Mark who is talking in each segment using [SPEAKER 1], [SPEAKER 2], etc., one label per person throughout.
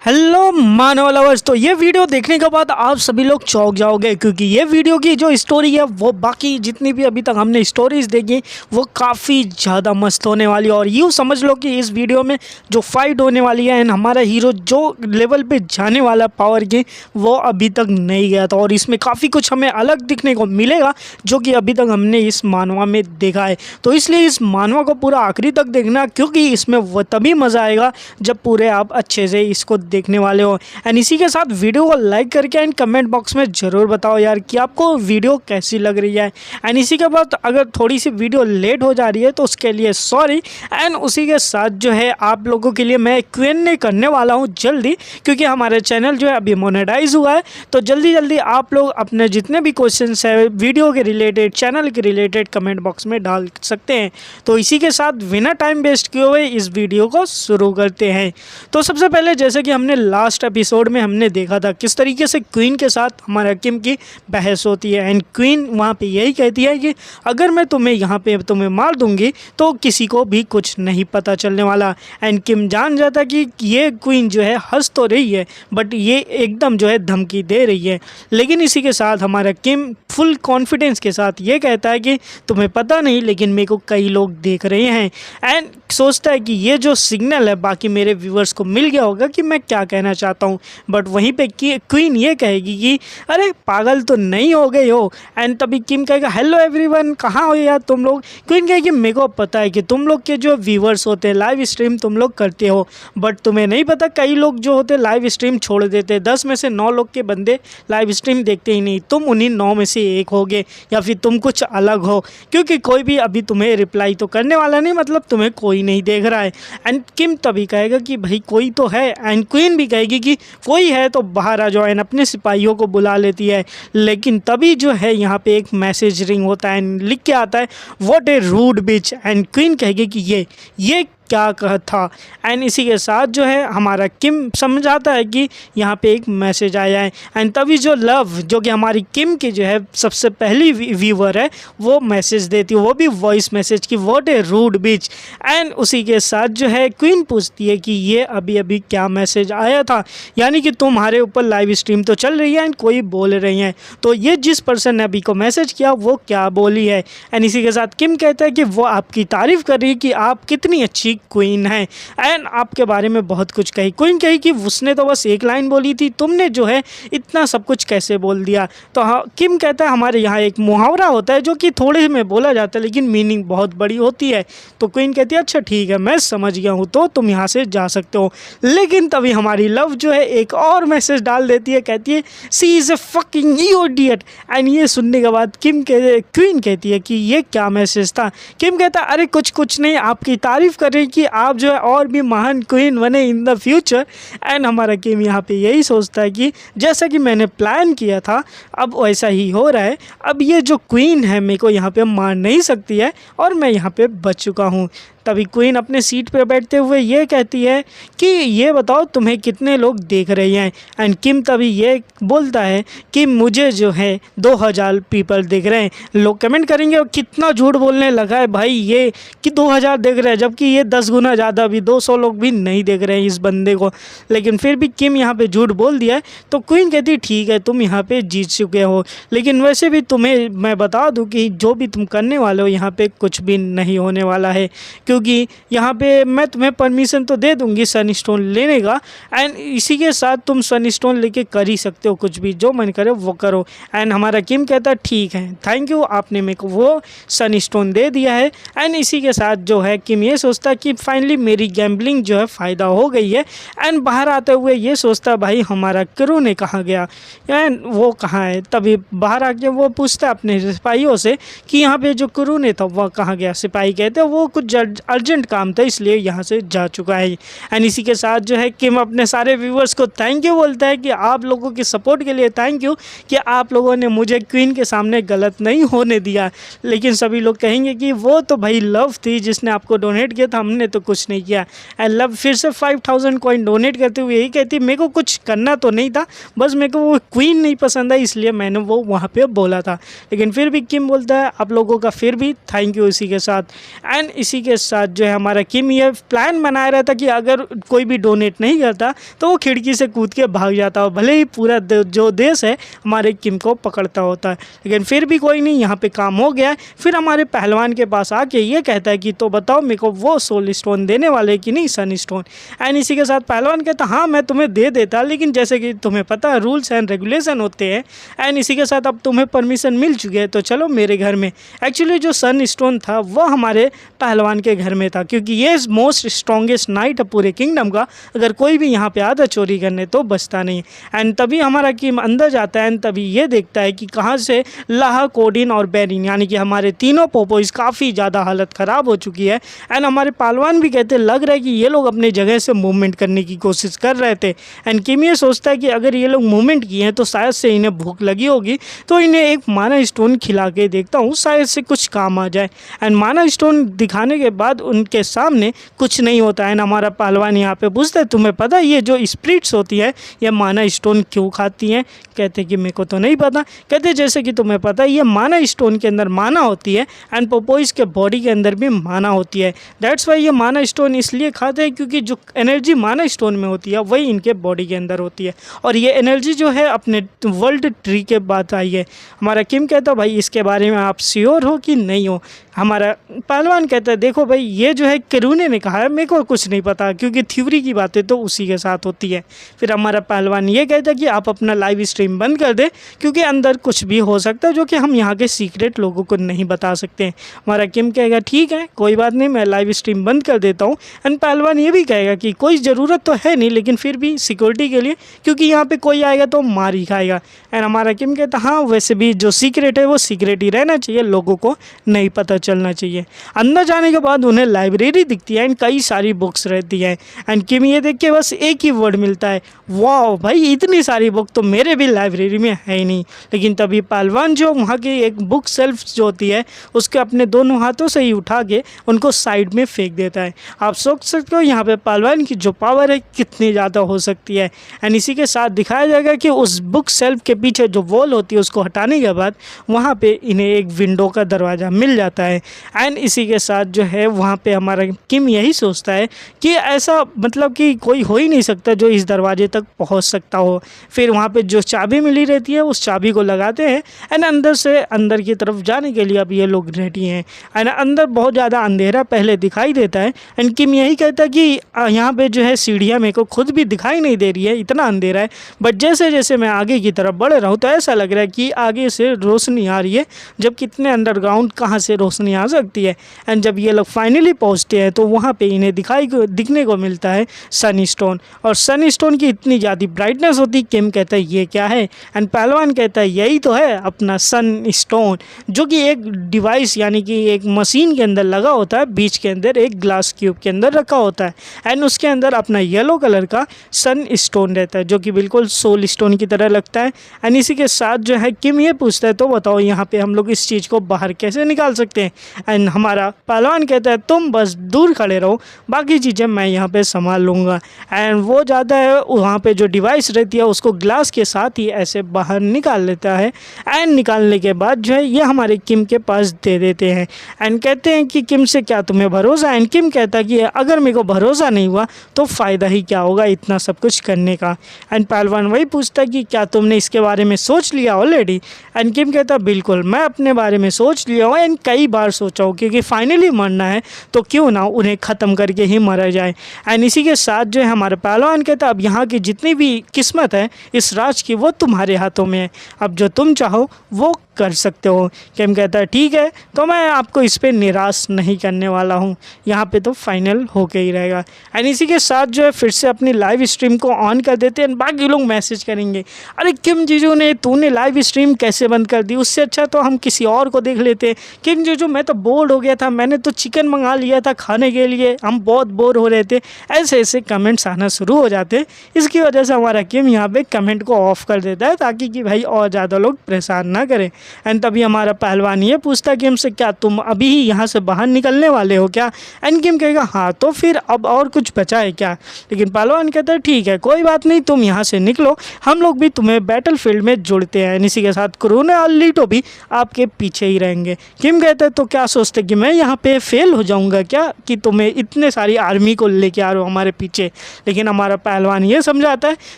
[SPEAKER 1] Hello मानव lovers. तो ये video देखने के बाद आप सभी लोग चौंक जाओगे, क्योंकि ये वीडियो की जो स्टोरी है वो बाकी जितनी भी अभी तक हमने स्टोरीज देखी वो काफ़ी ज़्यादा मस्त होने वाली है। और यूँ समझ लो कि इस वीडियो में जो फाइट होने वाली है एंड हमारा हीरो जो लेवल पे जाने वाला पावर के वो अभी तक नहीं गया था, और इसमें काफ़ी कुछ हमें अलग दिखने को मिलेगा जो कि अभी तक हमने इस मानवा में देखा है। तो इसलिए इस मानवा को पूरा आखिरी तक देखना, क्योंकि इसमें वो तभी मज़ा आएगा जब पूरे आप अच्छे से इसको देखने वाले हो। एंड इसी के साथ वीडियो को लाइक करके एंड कमेंट बॉक्स में ज़रूर बताओ यार कि आपको वीडियो कैसी लग रही है। एंड इसी के बाद अगर थोड़ी सी वीडियो लेट हो जा रही है तो उसके लिए सॉरी। एंड उसी के साथ जो है आप लोगों के लिए मैं Q&A करने वाला हूँ जल्दी, क्योंकि हमारे चैनल जो है अभी मोनेटाइज हुआ है। तो जल्दी जल्दी आप लोग अपने जितने भी क्वेश्चन है वीडियो के रिलेटेड, चैनल के रिलेटेड कमेंट बॉक्स में डाल सकते हैं। तो इसी के साथ बिना टाइम वेस्ट किए हुए इस वीडियो को शुरू करते हैं। तो सबसे पहले जैसे कि हमने लास्ट एपिसोड में हमने देखा था किस तरीके से क्वीन के साथ हमारा किम की बहस होती है। एंड क्वीन वहाँ पे यही कहती है कि अगर मैं तुम्हें यहाँ पे तुम्हें मार दूंगी तो किसी को भी कुछ नहीं पता चलने वाला। एंड किम जान जाता कि ये क्वीन जो है हंस तो रही है बट ये एकदम जो है धमकी दे रही है। लेकिन इसी के साथ हमारा किम फुल कॉन्फिडेंस के साथ ये कहता है कि तुम्हें पता नहीं लेकिन मेरे को कई लोग देख रहे हैं। एंड सोचता है कि ये जो सिग्नल है बाकी मेरे व्यूअर्स को मिल गया होगा कि मैं क्या कहना चाहता हूँ। बट वहीं पे क्वीन ये कहेगी कि अरे पागल तो नहीं हो गए हो। एंड तभी किम कहेगा हेलो एवरीवन, कहाँ हो यार तुम लोग। क्वीन कहेगी मेरे को पता है कि तुम लोग के जो व्यूअर्स होते हैं लाइव स्ट्रीम तुम लोग करते हो, बट तुम्हें नहीं पता कई लोग जो होते लाइव स्ट्रीम छोड़ देते। 10 में से 9 लोग के बंदे लाइव स्ट्रीम देखते ही नहीं। तुम उन्हीं 9 में से एक होगे या फिर तुम कुछ अलग हो, क्योंकि कोई भी अभी तुम्हें रिप्लाई तो करने वाला नहीं, मतलब तुम्हें कोई नहीं देख रहा है। एंड किम तभी कहेगा कि भाई कोई तो है। एंड क्वीन भी कहेगी कि कोई है तो बाहर आ जाओ। एंड अपने सिपाहियों को बुला लेती है। लेकिन तभी जो है यहाँ पे एक मैसेज रिंग होता है एंड लिख के आता है what a rude bitch. And queen कहेगी कि ये क्या कहा था। एंड इसी के साथ जो है हमारा किम समझाता है कि यहाँ पे एक मैसेज आया है। एंड तभी जो लव जो कि हमारी किम की जो है सबसे पहली व्यूवर है वो मैसेज देती है, वो भी वॉइस मैसेज की what a rude bitch. And उसी के साथ जो है क्वीन पूछती है कि ये अभी अभी क्या मैसेज आया था, यानी कि तुम्हारे ऊपर लाइव स्ट्रीम तो चल रही है एंड कोई बोल रही है, तो ये जिस पर्सन ने अभी को मैसेज किया वो क्या बोली है। एंड इसी के साथ किम कहता है कि वो आपकी तारीफ़ कर रही है कि आप कितनी अच्छी क्वीन है एंड आपके बारे में बहुत कुछ कही। क्वीन कही कि उसने तो बस एक लाइन बोली थी, तुमने जो है इतना सब कुछ कैसे बोल दिया। तो हाँ, किम कहता है हमारे यहाँ एक मुहावरा होता है जो कि थोड़े में बोला जाता है लेकिन मीनिंग बहुत बड़ी होती है। तो क्वीन कहती है अच्छा ठीक है मैं समझ गया हूँ, तो तुम यहाँ से जा सकते हो। लेकिन तभी हमारी लव जो है एक और मैसेज डाल देती है, कहती है she is a fucking idiot. And ये सुनने के बाद क्वीन कहती है कि ये क्या मैसेज था। किम कहता है अरे कुछ नहीं, आपकी तारीफ़ कर रही कि आप जो है और भी महान क्वीन बने इन द फ्यूचर। एंड हमारा किम यहाँ पे यही सोचता है कि जैसा कि मैंने प्लान किया था अब वैसा ही हो रहा है। अब ये जो क्वीन है मेरे को यहाँ पे मार नहीं सकती है और मैं यहाँ पे बच चुका हूँ। तभी क्वीन अपने सीट पे बैठते हुए ये कहती है कि ये बताओ तुम्हें कितने लोग देख रहे हैं। एंड किम तभी ये बोलता है कि मुझे जो है 2000 पीपल देख रहे हैं। लोग कमेंट करेंगे और कितना झूठ बोलने लगा है भाई ये कि 2000 देख रहे हैं, जबकि ये 10 गुना ज़्यादा भी 200 लोग भी नहीं देख रहे हैं इस बंदे को। लेकिन फिर भी किम यहाँ पे झूठ बोल दिया है। तो क्वीन कहती ठीक है तुम यहाँ पे जीत चुके हो, लेकिन वैसे भी तुम्हें मैं बता दूँ कि जो भी तुम करने वाले हो यहाँ पे कुछ भी नहीं होने वाला है, क्योंकि यहाँ पे मैं तुम्हें परमिशन तो दे दूँगी सन स्टोन लेने का। एंड इसी के साथ तुम सन स्टोन लेके कर ही सकते हो, कुछ भी जो मन करे वो करो। एंड हमारा किम कहता है ठीक है थैंक यू, आपने मेरे को वो सन स्टोन दे दिया है। एंड इसी के साथ जो है किम ये सोचता है कि फाइनली मेरी गैम्बलिंग जो है फ़ायदा हो गई है। एंड बाहर आते हुए ये सोचता भाई हमारा क्रू ने कहाँ गया एंड वो कहाँ है। तभी बाहर आके वो पूछता है अपने सिपाहियों से कि यहाँ पे जो क्रू ने था वह कहाँ गया। सिपाही कहते हैं वो कुछ अर्जेंट काम था इसलिए यहाँ से जा चुका है। एंड इसी के साथ जो है किम अपने सारे व्यूवर्स को थैंक यू बोलता है कि आप लोगों के सपोर्ट के लिए थैंक यू कि आप लोगों ने मुझे क्वीन के सामने गलत नहीं होने दिया। लेकिन सभी लोग कहेंगे कि वो तो भाई लव थी जिसने आपको डोनेट किया था, हमने तो कुछ नहीं किया। एंड लव फिर से 5000 कॉइन डोनेट करते हुए यही कहती मेरे को कुछ करना तो नहीं था, बस मेरे को वो क्वीन नहीं पसंद है इसलिए मैंने वो वहाँ पे बोला था। लेकिन फिर भी किम बोलता है आप लोगों का फिर भी थैंक यू इसी के साथ। एंड इसी के साथ जो है हमारा किम ये प्लान बना रहा था कि अगर कोई भी डोनेट नहीं करता तो वो खिड़की से कूद के भाग जाता हो, भले ही पूरा जो देश है हमारे किम को पकड़ता होता है। लेकिन फिर भी कोई नहीं, यहाँ पे काम हो गया है। फिर हमारे पहलवान के पास आके ये कहता है कि तो बताओ मेरे को वो सोल स्टोन देने वाले कि नहीं, सन स्टोन। एंड इसी के साथ पहलवान कहता हाँ मैं तुम्हें दे देता, लेकिन जैसे कि तुम्हें पता है रूल्स एंड रेगुलेशन होते हैं। एंड इसी के साथ अब तुम्हें परमिशन मिल चुकी है तो चलो मेरे घर में। एक्चुअली जो सन स्टोन था वो हमारे पहलवान के घर में था, क्योंकि ये मोस्ट स्ट्रॉन्गेस्ट नाइट है पूरे किंगडम का। अगर कोई भी यहाँ पे आता चोरी करने तो बचता नहीं। एंड तभी हमारा किम अंदर जाता है एंड तभी ये देखता है कि कहाँ से लाहा, कोडिन और बेरिन यानी कि हमारे तीनों पोपोइस काफ़ी ज़्यादा हालत ख़राब हो चुकी है। एंड हमारे पहलवान भी कहते लग रहा है कि ये लोग अपने जगह से मूवमेंट करने की कोशिश कर रहे थे। एंड किम ये सोचता है कि अगर ये लोग मूवमेंट किए हैं तो शायद से इन्हें भूख लगी होगी, तो इन्हें एक माना स्टोन खिला के देखता हूँ, शायद से कुछ काम आ जाए। एंड माना स्टोन दिखाने के बाद उनके सामने कुछ नहीं होता है। हमारा पहलवान यहाँ पे पूछता है तुम्हें पता है ये जो स्पिरिट्स होती है ये माना स्टोन क्यों खाती हैं? कहते कि मेरे को तो नहीं पता। कहते जैसे कि तुम्हें पता है ये माना स्टोन के अंदर माना होती है एंड पोपोइस के बॉडी के अंदर भी माना होती है। दैट्स वाई ये माना स्टोन इसलिए खाते हैं क्योंकि जो एनर्जी माना स्टोन में होती है वही इनके बॉडी के अंदर होती है, और ये एनर्जी जो है अपने वर्ल्ड ट्री के बाद आई है। हमारा किम कहता भाई इसके बारे में आप श्योर हो कि नहीं हो? हमारा पहलवान कहता है देखो भाई ये जो है किरूने ने कहा है, मेरे को कुछ नहीं पता, क्योंकि थ्योरी की बातें तो उसी के साथ होती है। फिर हमारा पहलवान ये कहता है कि आप अपना लाइव स्ट्रीम बंद कर दें क्योंकि अंदर कुछ भी हो सकता है जो कि हम यहाँ के सीक्रेट लोगों को नहीं बता सकते हैं। हमारा किम कहेगा ठीक है कोई बात नहीं, मैं लाइव स्ट्रीम बंद कर देता हूँ। एंड पहलवान ये भी कहेगा कि कोई ज़रूरत तो है नहीं, लेकिन फिर भी सिक्योरिटी के लिए, क्योंकि यहाँ पे कोई आएगा तो मार ही खाएगा। एंड हमारा किम कहता हाँ वैसे भी जो सीक्रेट है वो सीक्रेट ही रहना चाहिए, लोगों को नहीं पता चलना चाहिए। अंदर जाने के बाद उन्हें लाइब्रेरी दिखती है एंड कई सारी बुक्स रहती हैं। एंड किम ये देख के बस एक ही वर्ड मिलता है वाह भाई, इतनी सारी बुक तो मेरे भी लाइब्रेरी में है ही नहीं। लेकिन तभी पहलवान जो वहाँ की एक बुक सेल्फ जो होती है उसके अपने दोनों हाथों से ही उठा के उनको साइड में फेंक देता है। आप सोच सकते हो यहाँ पे पहलवान की जो पावर है कितनी ज़्यादा हो सकती है। एंड इसी के साथ दिखाया जाएगा कि उस बुक सेल्फ के पीछे जो वॉल होती है उसको हटाने के बाद वहाँ पे इन्हें एक विंडो का दरवाज़ा मिल जाता है। एंड इसी के साथ जो है वहाँ पे हमारा किम यही सोचता है कि ऐसा मतलब कि कोई हो ही नहीं सकता जो इस दरवाजे तक पहुँच सकता हो। फिर वहाँ पे जो चाबी मिली रहती है उस चाबी को लगाते हैं एंड अंदर से अंदर की तरफ जाने के लिए अब ये लोग रेडी हैं। एंड अंदर बहुत ज़्यादा अंधेरा पहले दिखाई देता है एंड किम यही कहता है कि यहाँ पे जो है सीढ़ियाँ मेरे को खुद भी दिखाई नहीं दे रही है, इतना अंधेरा है। बट जैसे जैसे मैं आगे की तरफ बढ़ रहा हूँ तो ऐसा लग रहा है कि आगे से रोशनी आ रही है, जब कितने अंडरग्राउंड कहाँ से रोशनी आ सकती है। एंड जब ये लोग फाइनली पहुँचते हैं तो वहाँ पे इन्हें दिखने को मिलता है सन स्टोन, और सन स्टोन की इतनी ज़्यादा ब्राइटनेस होती है। किम कहता है ये क्या है? एंड पहलवान कहता है यही तो है अपना सन स्टोन, जो कि एक डिवाइस यानी कि एक मशीन के अंदर लगा होता है, बीच के अंदर एक ग्लास क्यूब के अंदर रखा होता है एंड उसके अंदर अपना येलो कलर का सन स्टोन रहता है जो कि बिल्कुल सोल स्टोन की तरह लगता है। एंड इसी के साथ जो है किम ये पूछता है तो बताओ यहाँ पे हम लोग इस चीज़ को बाहर कैसे निकाल सकते हैं? एंड हमारा पहलवान कहता है तुम बस दूर खड़े रहो, बाकी चीज़ें मैं यहाँ पे संभाल लूँगा। एंड वो जाता है वहाँ पे जो डिवाइस रहती है उसको ग्लास के साथ ही ऐसे बाहर निकाल लेता है। एंड निकालने के बाद जो है ये हमारे किम के पास दे देते हैं एंड कहते हैं कि किम से क्या तुम्हें भरोसा? एंड किम कहता है कि अगर मेरे को भरोसा नहीं हुआ तो फ़ायदा ही क्या होगा इतना सब कुछ करने का। एंड पहलवान वही पूछता है कि क्या तुमने इसके बारे में सोच लिया ऑलरेडी? एंड किम कहता है बिल्कुल मैं अपने बारे में सोच लिया हूँ एंड कई बार सोचा हूँ, क्योंकि फाइनली मरना है तो क्यों ना उन्हें ख़त्म करके ही मरा जाए। एंड इसी के साथ जो है हमारे पहलवान कहता है अब यहाँ की जितनी भी किस्मत है इस राज की वो तुम्हारे हाथों में है, अब जो तुम चाहो वो कर सकते हो। किम कहता है ठीक है, तो मैं आपको इस पे निराश नहीं करने वाला हूँ, यहाँ पे तो फाइनल होके ही रहेगा। एंड इसी के साथ जो है फिर से अपनी लाइव स्ट्रीम को ऑन कर देते हैं। बाकी लोग मैसेज करेंगे अरे किम जीजू ने तूने लाइव स्ट्रीम कैसे बंद कर दी, उससे अच्छा तो हम किसी और को देख लेते। किम जीजू मैं तो बोर्ड हो गया था, मैंने तो चिकन मंगा लिया था खाने के लिए, हम बहुत बोर हो रहे थे। ऐसे ऐसे कमेंट्स आना शुरू हो जाते, इसकी वजह से हमारा किम यहाँ पे कमेंट को ऑफ कर देता है ताकि कि भाई और ज़्यादा लोग परेशान ना करें। एंड तभी हमारा पहलवान ये पूछता है किम से, क्या तुम अभी ही यहाँ से बाहर निकलने वाले हो क्या? एंड किम कहेगा हाँ, तो फिर अब और कुछ बचा है क्या? लेकिन पहलवान कहता है ठीक है, कोई बात नहीं, तुम यहाँ से निकलो, हम लोग भी तुम्हें बैटल फील्ड में जुड़ते हैं। इसी के साथ कुरोने और लीटो भी आपके पीछे ही रहेंगे। किम कहता है तो क्या सोचते कि मैं यहाँ पे फेल हो जाऊँगा क्या कि तुम्हें इतने सारी आर्मी को लेके आ रहे हो हमारे पीछे? लेकिन हमारा पहलवान ये समझाता है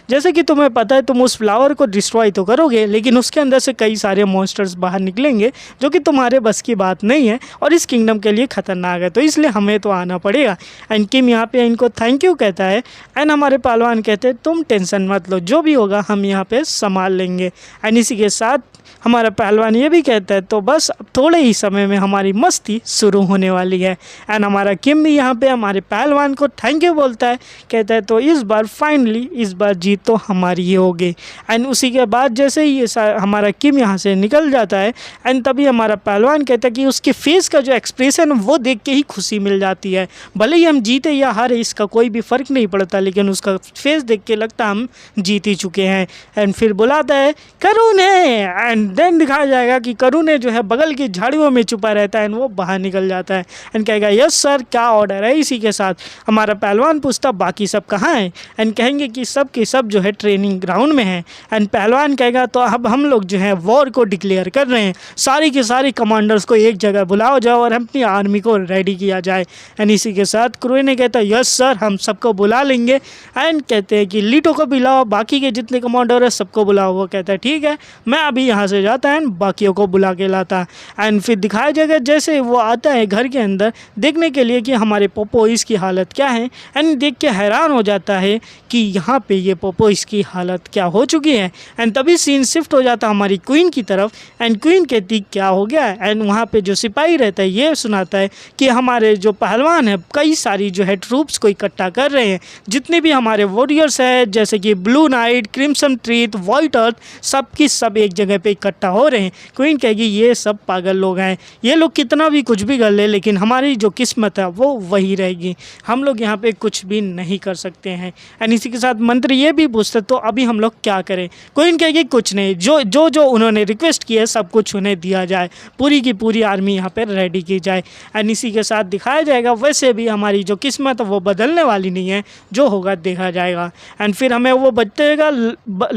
[SPEAKER 1] जैसे कि तुम्हें पता है तुम उस फ्लावर को डिस्ट्रॉय तो करोगे, लेकिन उसके अंदर से कई सारे मॉन्स्टर्स बाहर निकलेंगे जो कि तुम्हारे बस की बात नहीं है और इस किंगडम के लिए खतरनाक है, तो इसलिए हमें तो आना पड़ेगा। एंड किम यहाँ पे इनको थैंक यू कहता है। एंड हमारे पहलवान कहते हैं तुम टेंशन मत लो, जो भी होगा हम यहाँ पे संभाल लेंगे। एंड इसी के साथ हमारा पहलवान ये भी कहता है तो बस अब थोड़े ही समय में हमारी मस्ती शुरू होने वाली है। एंड हमारा किम भी यहाँ पे हमारे पहलवान को थैंक यू बोलता है, कहता है तो इस बार फाइनली इस बार जीत तो हमारी ही होगी। एंड उसी के बाद जैसे ही हमारा किम यहाँ से निकल जाता है एंड तभी हमारा पहलवान कहता है कि उसके फेस का जो एक्सप्रेशन वो देख के ही खुशी मिल जाती है। भले ही हम जीते या हारे इसका कोई भी फ़र्क नहीं पड़ता, लेकिन उसका फेस देख के लगता हम जीत ही चुके हैं। एंड फिर बुलाता है करुण है एंड देन दिखाया जाएगा कि करुण जो है बगल की झाड़ियों में छुपा रहता है एंड वो बाहर निकल जाता है एंड कहेगा यस सर, क्या ऑर्डर है? इसी के साथ हमारा पहलवान पूछता बाकी सब कहाँ हैं? एंड कहेंगे कि सब के सब जो है ट्रेनिंग ग्राउंड में है। एंड पहलवान कहेगा तो अब हम लोग जो है वॉर को डिक्लेयर कर रहे हैं, सारी के सारी कमांडर्स को एक जगह बुलाओ जाओ और अपनी आर्मी को रेडी किया जाए। एंड इसी के साथ क्रूने कहता है यस सर, हम सबको बुला लेंगे। एंड कहते हैं कि लीटो को बुलाओ, बाकी के जितने कमांडर है सबको बुलाओ। वो कहता है ठीक है, मैं अभी यहाँ से जाता है, बाकियों को बुला के लाता है। एंड फिर दिखाया जाएगा जैसे वो आता है घर के अंदर देखने के लिए कि हमारे पोपोइस की हालत क्या है। एंड देख के हैरान हो जाता है कि यहाँ पे ये पोपोइस की हालत क्या हो चुकी है। एंड तभी सीन शिफ्ट हो जाता है हमारी क्वीन की तरफ एंड क्वीन कहती क्या हो गया। एंड वहाँ पे जो सिपाही रहता है ये सुनाता है कि हमारे जो पहलवान है कई सारी जो है ट्रूप्स को इकट्ठा कर रहे हैं, जितने भी हमारे वॉरियर्स हैं जैसे कि ब्लू नाइट, क्रिम्सन ट्रीथ, वाइट अर्थ, सब की सब एक जगह पे इकट्ठा हो रहे हैं। क्वीन कहेगी ये सब पागल लोग हैं, ये लोग कितना भी कुछ भी कर ले लेकिन हमारी जो किस्मत है वो वही रहेगी, हम लोग यहाँ पे कुछ भी नहीं कर सकते हैं। एंड इसी के साथ मंत्री ये भी पूछते तो अभी हम लोग क्या करें? क्वीन कहेगी कुछ नहीं, जो उन्होंने रिक्वेस्ट की है सब कुछ उन्हें दिया जाए, पूरी की पूरी आर्मी यहाँ पे रेडी की जाए। एंड इसी के साथ दिखाया जाएगा वैसे भी हमारी जो किस्मत है वो बदलने वाली नहीं है, जो होगा देखा जाएगा। एंड फिर हमें वो बच्चे का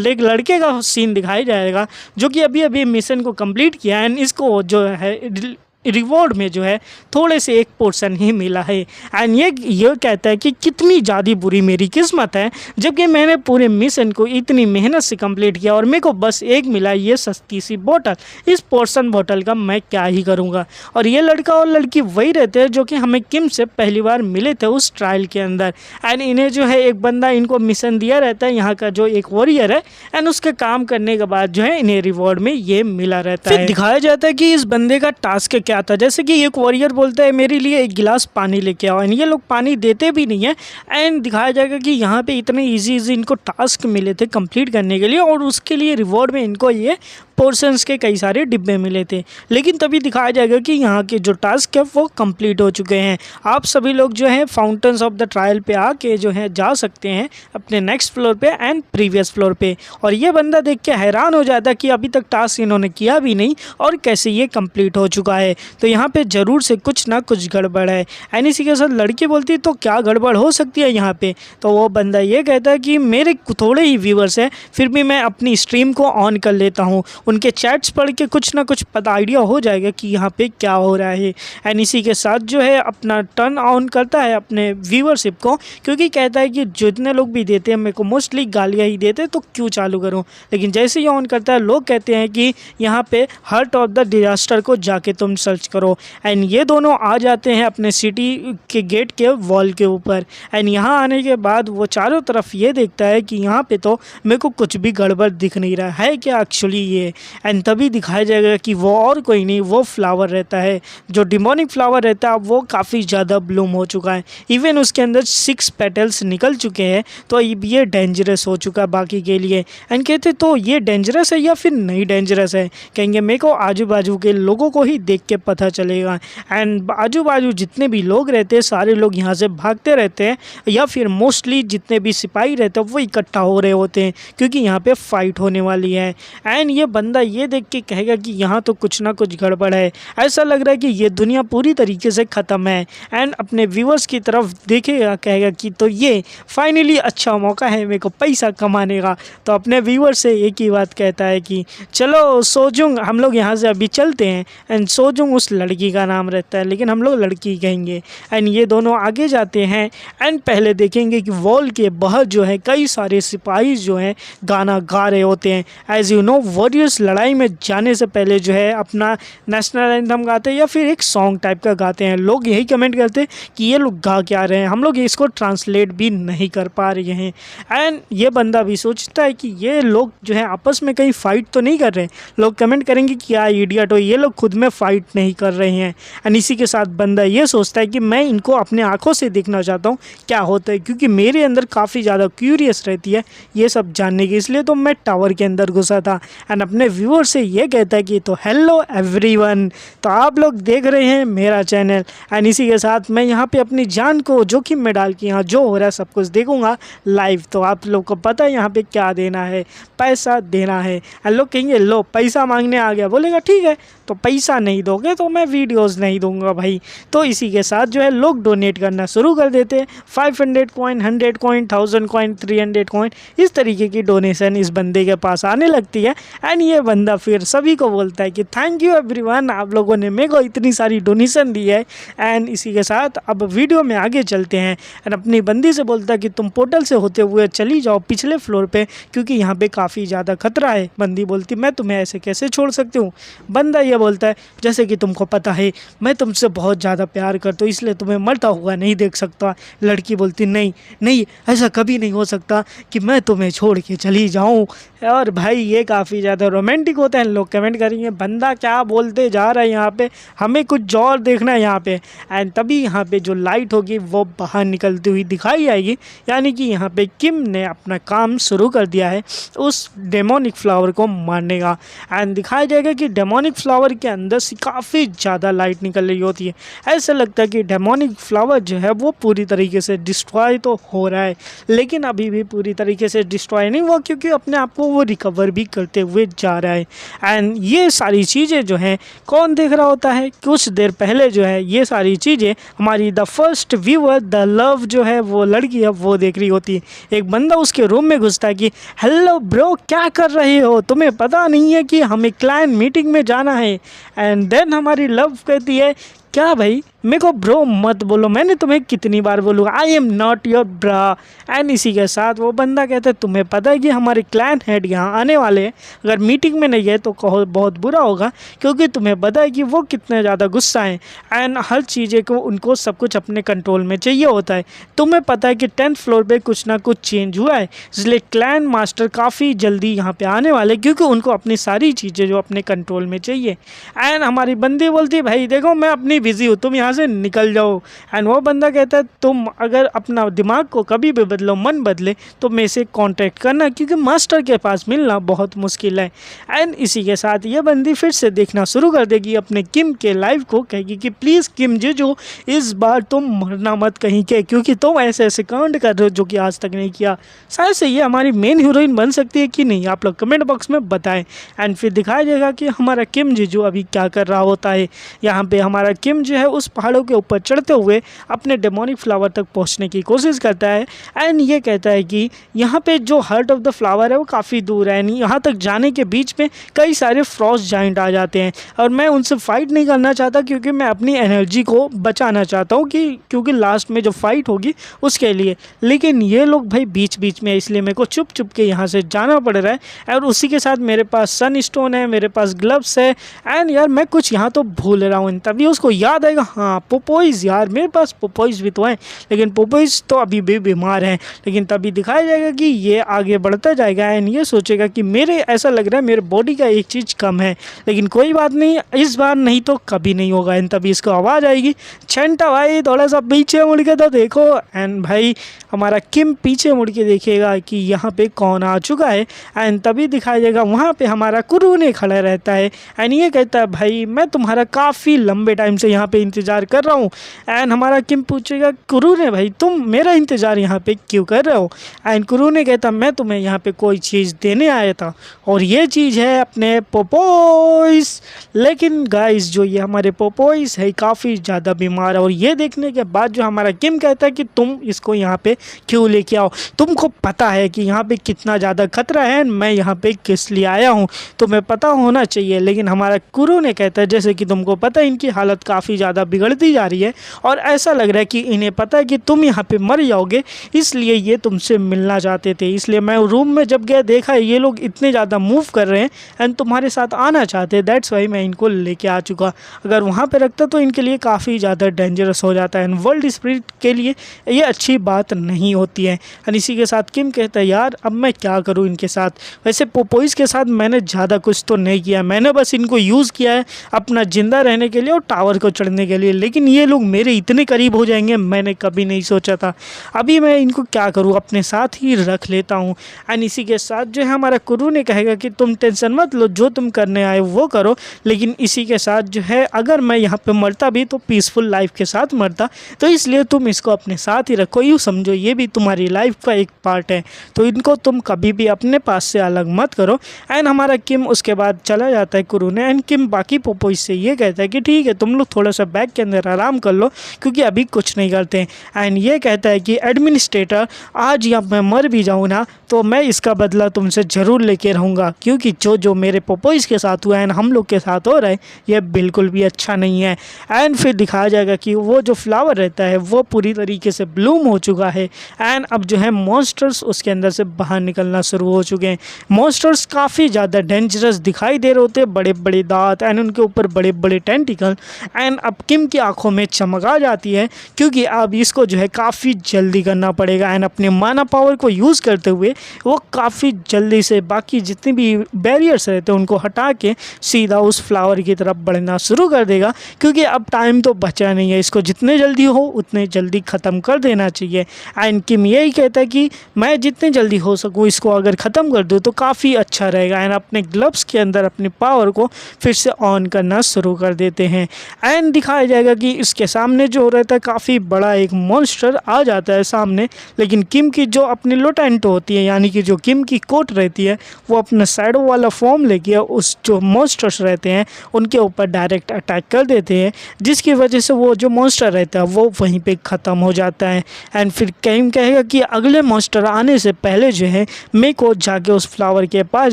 [SPEAKER 1] एक लड़के का सीन दिखाया जाएगा जो कि अभी अभी मिशन को कंप्लीट किया एंड इसको जो है रिवॉर्ड में जो है थोड़े से एक पोर्शन ही मिला है। एंड ये कहता है कि कितनी ज़्यादा बुरी मेरी किस्मत है, जबकि मैंने पूरे मिशन को इतनी मेहनत से कंप्लीट किया और मेरे को बस एक मिला ये सस्ती सी बोतल, इस पोर्शन बोतल का मैं क्या ही करूँगा। और ये लड़का और लड़की वही रहते हैं जो कि हमें किम से पहली बार मिले थे उस ट्रायल के अंदर। एंड इन्हें जो है एक बंदा इनको मिशन दिया रहता है यहाँ का जो एक वॉरियर है एंड उसके काम करने के बाद जो है इन्हें रिवॉर्ड में ये मिला रहता है। फिर दिखाया जाता है कि इस बंदे का टास्क क्या था, जैसे कि एक वॉरियर बोलता है मेरे लिए एक गिलास पानी लेके आओ एंड ये लोग पानी देते भी नहीं है। एंड दिखाया जाएगा कि यहाँ पे इतने इजी इनको टास्क मिले थे कंप्लीट करने के लिए और उसके लिए रिवॉर्ड में इनको ये पोर्शंस के कई सारे डिब्बे मिले थे। लेकिन तभी दिखाया जाएगा कि यहाँ के जो टास्क है वो कंप्लीट हो चुके हैं। आप सभी लोग जो है फाउंटेन्स ऑफ द ट्रायल पे आके जो है जा सकते हैं अपने नेक्स्ट फ्लोर पे एंड प्रीवियस फ्लोर पे। और ये बंदा देख के हैरान हो जाता है कि अभी तक टास्क इन्होंने किया भी नहीं और कैसे ये कंप्लीट हो चुका है, तो यहाँ पे ज़रूर से कुछ ना कुछ गड़बड़ है। एंड इसी के साथ लड़की बोलती है तो क्या गड़बड़ हो सकती है यहाँ पे, तो वो बंदा ये कहता है कि मेरे थोड़े ही व्यूवर्स हैं फिर भी मैं अपनी स्ट्रीम को ऑन कर लेता हूँ, उनके चैट्स पढ़ के कुछ ना कुछ पता आइडिया हो जाएगा कि यहाँ पे क्या हो रहा है। एंड इसी के साथ जो है अपना टर्न ऑन करता है अपने व्यूवरशिप को, क्योंकि कहता है कि जितने लोग भी देते हैं मेरे को मोस्टली गालियाँ ही देते तो क्यों चालू करूँ। लेकिन जैसे ही ऑन करता है लोग कहते हैं कि यहाँ पे हर्ट ऑफ द डिजास्टर को जाके तुम सर्च करो। एंड ये दोनों आ जाते हैं अपने सिटी के गेट के वॉल के ऊपर। एंड यहाँ आने के बाद वो चारों तरफ ये देखता है कि यहाँ पे तो मेरे को कुछ भी गड़बड़ दिख नहीं रहा है क्या एक्चुअली ये। एंड तभी दिखाया जाएगा कि वो और कोई नहीं, वो फ्लावर रहता है जो डिमोनिक फ्लावर रहता है, वो काफ़ी ज़्यादा ब्लूम हो चुका है। इवन उसके अंदर 6 पेटल्स निकल चुके हैं, तो ये डेंजरस हो चुका है बाकी के लिए। एंड कहते तो ये डेंजरस है या फिर नहीं डेंजरस है, कहेंगे मेरे को आजू बाजू के लोगों को ही देख के पता चलेगा। एंड आजू बाजू जितने भी लोग रहते हैं सारे लोग यहाँ से भागते रहते हैं, या फिर मोस्टली जितने भी सिपाही रहते हैं वो इकट्ठा हो रहे होते हैं क्योंकि यहाँ पे फाइट होने वाली है। एंड ये बंदा ये देख के कहेगा कि यहाँ तो कुछ ना कुछ गड़बड़ है, ऐसा लग रहा है कि ये दुनिया पूरी तरीके से ख़त्म है। एंड अपने व्यूअर्स की तरफ देखेगा, कहेगा कि तो ये फाइनली अच्छा मौका है मेरे को पैसा कमाने का। तो अपने व्यूअर्स से एक ही बात कहता है कि चलो सोजुंग, हम लोग यहाँ से अभी चलते हैं। एंड सोजुंग उस लड़की का नाम रहता है, लेकिन हम लोग लड़की कहेंगे। एंड ये दोनों आगे जाते हैं एंड पहले देखेंगे कि वॉल के बाहर जो है कई सारे सिपाही जो हैं गाना गा रहे होते हैं। एज यू नो वॉरियर्स लड़ाई में जाने से पहले जो है अपना नेशनल एंथम गाते हैं या फिर एक सॉन्ग टाइप का गाते हैं। लोग यही कमेंट करते हैं कि ये लोग गा क्या रहे हैं, हम लोग इसको ट्रांसलेट भी नहीं कर पा रहे हैं। एंड ये बंदा भी सोचता है कि ये लोग जो है आपस में कहीं फ़ाइट तो नहीं कर रहे हैं। लोग कमेंट करेंगे कि क्या इडियट हो, ये लोग खुद में फ़ाइट नहीं कर रहे हैं। एंड इसी के साथ बंदा ये सोचता है कि मैं इनको अपने आँखों से देखना चाहता हूँ क्या होता है, क्योंकि मेरे अंदर काफ़ी ज़्यादा क्यूरियस रहती है ये सब जानने की, इसलिए तो मैं टावर के अंदर घुसा था। एंड अपने व्यूअर से ये कहता है कि तो हेलो एवरीवन, तो आप लोग देख रहे हैं मेरा चैनल। एंड इसी के साथ मैं यहाँ पे अपनी जान को जोखिम में डाल के यहाँ जो हो रहा है सब कुछ देखूंगा लाइव। तो आप लोग को पता है यहाँ पे क्या देना है, पैसा देना है। एंड लोग कहेंगे लो पैसा मांगने आ गया, बोलेगा ठीक है तो पैसा नहीं दोगे तो मैं वीडियोज़ नहीं दूंगा भाई। तो इसी के साथ जो है लोग डोनेट करना शुरू कर देते हैं। 500 कॉइन, 100 कॉइन, 1000 कॉइन, 300 कॉइन, इस तरीके की डोनेशन इस बंदे के पास आने लगती है। एंड ये बंदा फिर सभी को बोलता है कि थैंक यू एवरीवन, आप लोगों ने मेरे को इतनी सारी डोनेशन दी है। एंड इसी के साथ अब वीडियो में आगे चलते हैं। एंड अपनी बंदी से बोलता है कि तुम पोर्टल से होते हुए चली जाओ पिछले फ्लोर पे, क्योंकि यहाँ पे काफ़ी ज़्यादा खतरा है। बंदी बोलती मैं तुम्हें ऐसे कैसे छोड़ सकती हूँ। बंदा ये बोलता है जैसे कि तुमको पता है मैं तुमसे बहुत ज़्यादा प्यार करता हूँ, इसलिए तुम्हें मरता हुआ नहीं देख सकता। लड़की बोलती नहीं नहीं, ऐसा कभी नहीं हो सकता कि मैं तुम्हें छोड़ के चली जाऊँ। और भाई ये काफ़ी ज़्यादा रोमांटिक होता है। लोग कमेंट करेंगे बंदा क्या बोलते जा रहा है यहाँ पे, हमें कुछ और देखना है यहाँ पे। एंड तभी यहाँ पे जो लाइट होगी वो बाहर निकलती हुई दिखाई आएगी, यानी कि यहाँ पे किम ने अपना काम शुरू कर दिया है उस डेमोनिक फ्लावर को मारने का। एंड दिखाया जाएगा कि डेमोनिक फ्लावर के अंदर से काफ़ी ज़्यादा लाइट निकल रही होती है। ऐसा लगता है कि डेमोनिक फ्लावर जो है वो पूरी तरीके से डिस्ट्रॉय तो हो रहा है, लेकिन अभी भी पूरी तरीके से डिस्ट्रॉय नहीं हुआ, क्योंकि अपने आप को वो रिकवर भी करते हुए जा रहा है। एंड ये सारी चीज़ें जो हैं कौन देख रहा होता है, कुछ देर पहले जो है ये सारी चीज़ें हमारी the first viewer the love जो है वो लड़की है वो देख रही होती है। एक बंदा उसके रूम में घुसता है कि हेलो ब्रो क्या कर रहे हो, तुम्हें पता नहीं है कि हमें क्लाइंट मीटिंग में जाना है। एंड देन हमारी लव कहती है क्या भाई मेरे को ब्रो मत बोलो, मैंने तुम्हें कितनी बार बोलूँगा I am not your bra. And इसी के साथ वो बंदा कहता है तुम्हें पता है कि हमारे क्लाइंट हेड यहाँ आने वाले हैं, अगर मीटिंग में नहीं गए तो कहो बहुत बुरा होगा, क्योंकि तुम्हें पता है कि वो कितने ज़्यादा गुस्सा हैं। एंड हर चीज़ें को उनको सब कुछ अपने कंट्रोल में चाहिए होता है। तुम्हें पता है कि 10th फ्लोर पर कुछ ना कुछ चेंज हुआ है, इसलिए क्लाइंट मास्टर काफ़ी जल्दी यहाँ पर आने वाले, क्योंकि उनको अपनी सारी चीज़ें जो अपने कंट्रोल में चाहिए। एंड हमारी बंदी बोलती भाई देखो मैं अपनी बिजी हूँ, तुम यहाँ से निकल जाओ। एंड वो बंदा कहता है तुम अगर अपना दिमाग को कभी भी बदलो, मन बदले तो मेरे से कांटेक्ट करना, क्योंकि मास्टर के पास मिलना बहुत मुश्किल है। एंड इसी के साथ ये बंदी फिर से देखना शुरू कर देगी अपने किम के लाइव को, कहेगी कि प्लीज़ किम जी जो इस बार तुम मरना मत कहीं के, क्योंकि तुम ऐसे ऐसे कांड कर रहे हो जो कि आज तक नहीं किया। शायद से ये हमारी मेन हीरोइन बन सकती है कि नहीं, आप लोग कमेंट बॉक्स में बताएं। एंड फिर दिखाया जाएगा कि हमारा किम जी जो अभी क्या कर रहा होता है। यहाँ पे हमारा किम जो है उस पहाड़ों के ऊपर चढ़ते हुए अपने डेमोनिक फ्लावर तक पहुंचने की कोशिश करता है। एंड ये कहता है कि यहाँ पे जो हार्ट ऑफ द फ्लावर है वो काफ़ी दूर है, यानी यहाँ तक जाने के बीच में कई सारे फ्रॉस्ट जाइंट आ जाते हैं, और मैं उनसे फाइट नहीं करना चाहता क्योंकि मैं अपनी एनर्जी को बचाना चाहता हूँ क्योंकि लास्ट में जो फाइट होगी उसके लिए। लेकिन ये लोग भाई बीच बीच में, इसलिए मेरे को चुप चुप के यहाँ से जाना पड़ रहा है। और उसी के साथ मेरे पास सन स्टोन है, मेरे पास ग्लव्स है। एंड यार मैं कुछ यहाँ तो भूल रहा हूँ। तभी उसको याद आएगा हाँ पोपोइज, यार मेरे पास पोपोइज भी तो हैं, लेकिन पोपोइज तो अभी भी बीमार हैं। लेकिन तभी दिखाया जाएगा कि ये आगे बढ़ता जाएगा एंड ये सोचेगा कि मेरे ऐसा लग रहा है मेरे बॉडी का एक चीज़ कम है, लेकिन कोई बात नहीं, इस बार नहीं तो कभी नहीं होगा। एंड तभी इसको आवाज़ आएगी छंटा भाई थोड़ा सा पीछे मुड़ के तो देखो। एंड भाई हमारा किम पीछे मुड़ के देखेगा कि यहाँ पे कौन आ चुका है। एंड तभी दिखाया जाएगा वहाँ पे हमारा कुरूने खड़ा रहता है। एंड ये कहता है भाई मैं तुम्हारा काफ़ी लंबे टाइम से यहाँ पे इंतज़ार इंतज़ार कर रहा हूँ। एंड हमारा किम पूछेगा कुरूने भाई तुम मेरा इंतज़ार यहाँ पे क्यों कर रहे हो। एंड कुरूने कहता मैं तुम्हें यहाँ पे कोई चीज़ देने आया था और ये चीज़ है अपने पोपोइस। लेकिन गाइस जो ये हमारे पोपोइस है काफ़ी ज़्यादा बीमार है और ये देखने के बाद जो हमारा किम कहता है कि तुम इसको यहाँ पे क्यों लेके आओ, तुमको पता है कि यहाँ पे कितना ज़्यादा खतरा है, मैं यहाँ पे किस लिए आया हूँ तुम्हें पता होना चाहिए। लेकिन हमारा कुरूने कहता है जैसे कि तुमको पता है इनकी हालत काफ़ी ज़्यादा बिगड़ती जा रही है और ऐसा लग रहा है कि इन्हें पता है कि तुम यहाँ पे मर जाओगे, इसलिए ये तुमसे मिलना चाहते थे। इसलिए मैं रूम में जब गया देखा ये लोग इतने ज़्यादा मूव कर रहे हैं एंड तुम्हारे साथ आना चाहते हैं, दैट्स वाई मैं इनको लेके आ चुका। अगर वहाँ पे रखता तो इनके लिए काफ़ी ज़्यादा डेंजरस हो जाता है एंड वर्ल्ड स्पिरिट के लिए ये अच्छी बात नहीं होती है। एंड इसी के साथ किम कहता है यार अब मैं क्या करूँ इनके साथ, वैसे पोपोइस के साथ मैंने ज़्यादा कुछ तो नहीं किया, मैंने बस इनको यूज़ किया है अपना ज़िंदा रहने के लिए और टावर को चढ़ने के लिए, लेकिन ये लोग मेरे इतने करीब हो जाएंगे मैंने कभी नहीं सोचा था। अभी मैं इनको क्या करूँ, अपने साथ ही रख लेता हूँ। एंड इसी के साथ जो है हमारा कुरूने कहेगा कि तुम टेंशन मत लो, जो तुम करने आए वो करो, लेकिन इसी के साथ जो है अगर मैं यहाँ पे मरता भी तो पीसफुल लाइफ के साथ मरता, तो इसलिए तुम इसको अपने साथ ही रखो, यूँ समझो ये भी तुम्हारी लाइफ का एक पार्ट है, तो इनको तुम कभी भी अपने पास से अलग मत करो। एंड हमारा किम उसके बाद चला जाता है कुरूने एंड किम बाकी पोपोइस से ये कहता है कि ठीक है तुम लोग थोड़ा सा बैग के अंदर आराम कर लो क्योंकि अभी कुछ नहीं करते हैं। एंड ये कहता है कि एडमिनिस्ट्रेटर आज या मैं मर भी जाऊँ ना तो मैं इसका बदला तुमसे ज़रूर लेके रहूँगा, क्योंकि जो मेरे पोपोइस के साथ हुआ एंड हम लोग के साथ हो रहा है ये बिल्कुल भी अच्छा नहीं है। एंड फिर दिखाया जाएगा कि वो जो फ्लावर रहता है वो पूरी तरीके से ब्लूम हो चुका है एंड अब जो है मॉन्स्टर्स उसके अंदर से बाहर निकलना शुरू हो चुके हैं। मॉन्स्टर्स काफ़ी ज़्यादा डेंजरस दिखाई दे रहे होते हैं, बड़े बड़े दांत एंड उनके ऊपर बड़े बड़े टेंटिकल। एंड अब किम की आंखों में चमक आ जाती है क्योंकि अब इसको जो है काफ़ी जल्दी करना पड़ेगा एंड अपने माना पावर को यूज़ करते हुए वो काफ़ी जल्दी से बाकी जितने भी बैरियर्स रहते हैं उनको हटा के सीधा उस फ्लावर की तरफ बढ़ना शुरू कर देगा, क्योंकि अब टाइम तो बचा नहीं है, इसको जितने जल्दी हो उतने जल्दी ख़त्म कर देना चाहिए। एंड किम यही कहता है कि मैं जितने जल्दी हो सकूँ इसको अगर ख़त्म कर दूँ तो काफ़ी अच्छा रहेगा। एंड अपने ग्लव्स के अंदर अपनी पावर को फिर से ऑन करना शुरू कर देते हैं एंड दिखाया जाएगा कि इसके सामने जो रहता है काफ़ी बड़ा एक मॉन्स्टर आ जाता है सामने, लेकिन किम की जो अपनी लोटेंटो होती है यानी कि जो किम की कोट रहती है वो अपना शैडो वाला फॉर्म लेके उस जो मॉन्स्टर्स रहते हैं उनके ऊपर डायरेक्ट अटैक कर देते हैं, जिसकी वजह से वो जो मॉन्स्टर रहता है वो वहीं पे ख़त्म हो जाता है। एंड फिर किम कहेगा कि अगले मॉन्स्टर आने से पहले जो है मेरे को जाके उस फ्लावर के पास